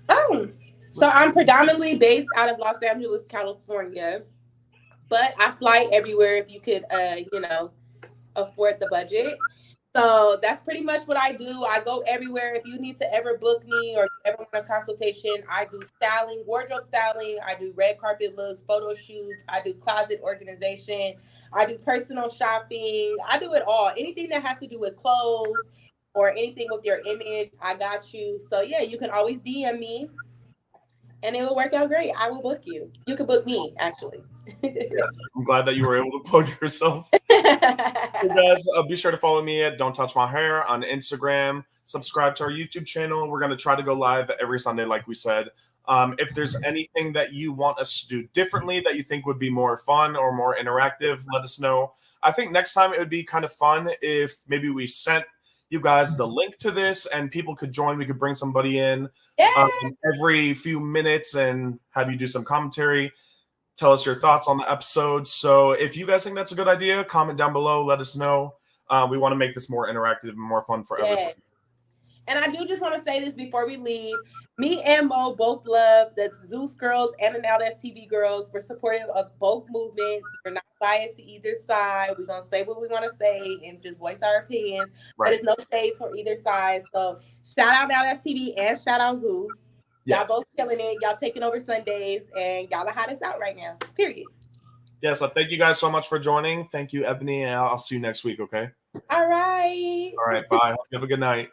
Oh, so I'm predominantly based out of Los Angeles, California. But I fly everywhere if you could, afford the budget. So that's pretty much what I do. I go everywhere. If you need to ever book me or you ever want a consultation, I do styling, wardrobe styling. I do red carpet looks, photo shoots. I do closet organization. I do personal shopping. I do it all. Anything that has to do with clothes or anything with your image, I got you. So yeah, you can always DM me and it will work out great. I will book you. You can book me, actually. Yeah, I'm glad that you were able to book yourself. So guys, be sure to follow me at Don't Touch My Hair on Instagram. Subscribe to our YouTube channel. We're going to try to go live every Sunday, like we said. If there's anything that you want us to do differently that you think would be more fun or more interactive, let us know. I think next time it would be kind of fun if maybe we sent you guys the link to this and people could join. We could bring somebody in every few minutes and have you do some commentary. Tell us your thoughts on the episode. So if you guys think that's a good idea, comment down below. Let us know. We want to make this more interactive and more fun for everyone. And I do just want to say this before we leave. Me and Mo both love the Zeus girls and the Now That's TV girls. We're supportive of both movements. We're not biased to either side. We're going to say what we want to say and just voice our opinions. Right. But it's no shade toward either side. So shout out Now That's TV and shout out Zeus. Yes. Y'all both killing it. Y'all taking over Sundays. And y'all the hottest out right now. Period. Yes, so thank you guys so much for joining. Thank you, Ebanie. And I'll see you next week, okay? All right. All right, bye. You have a good night.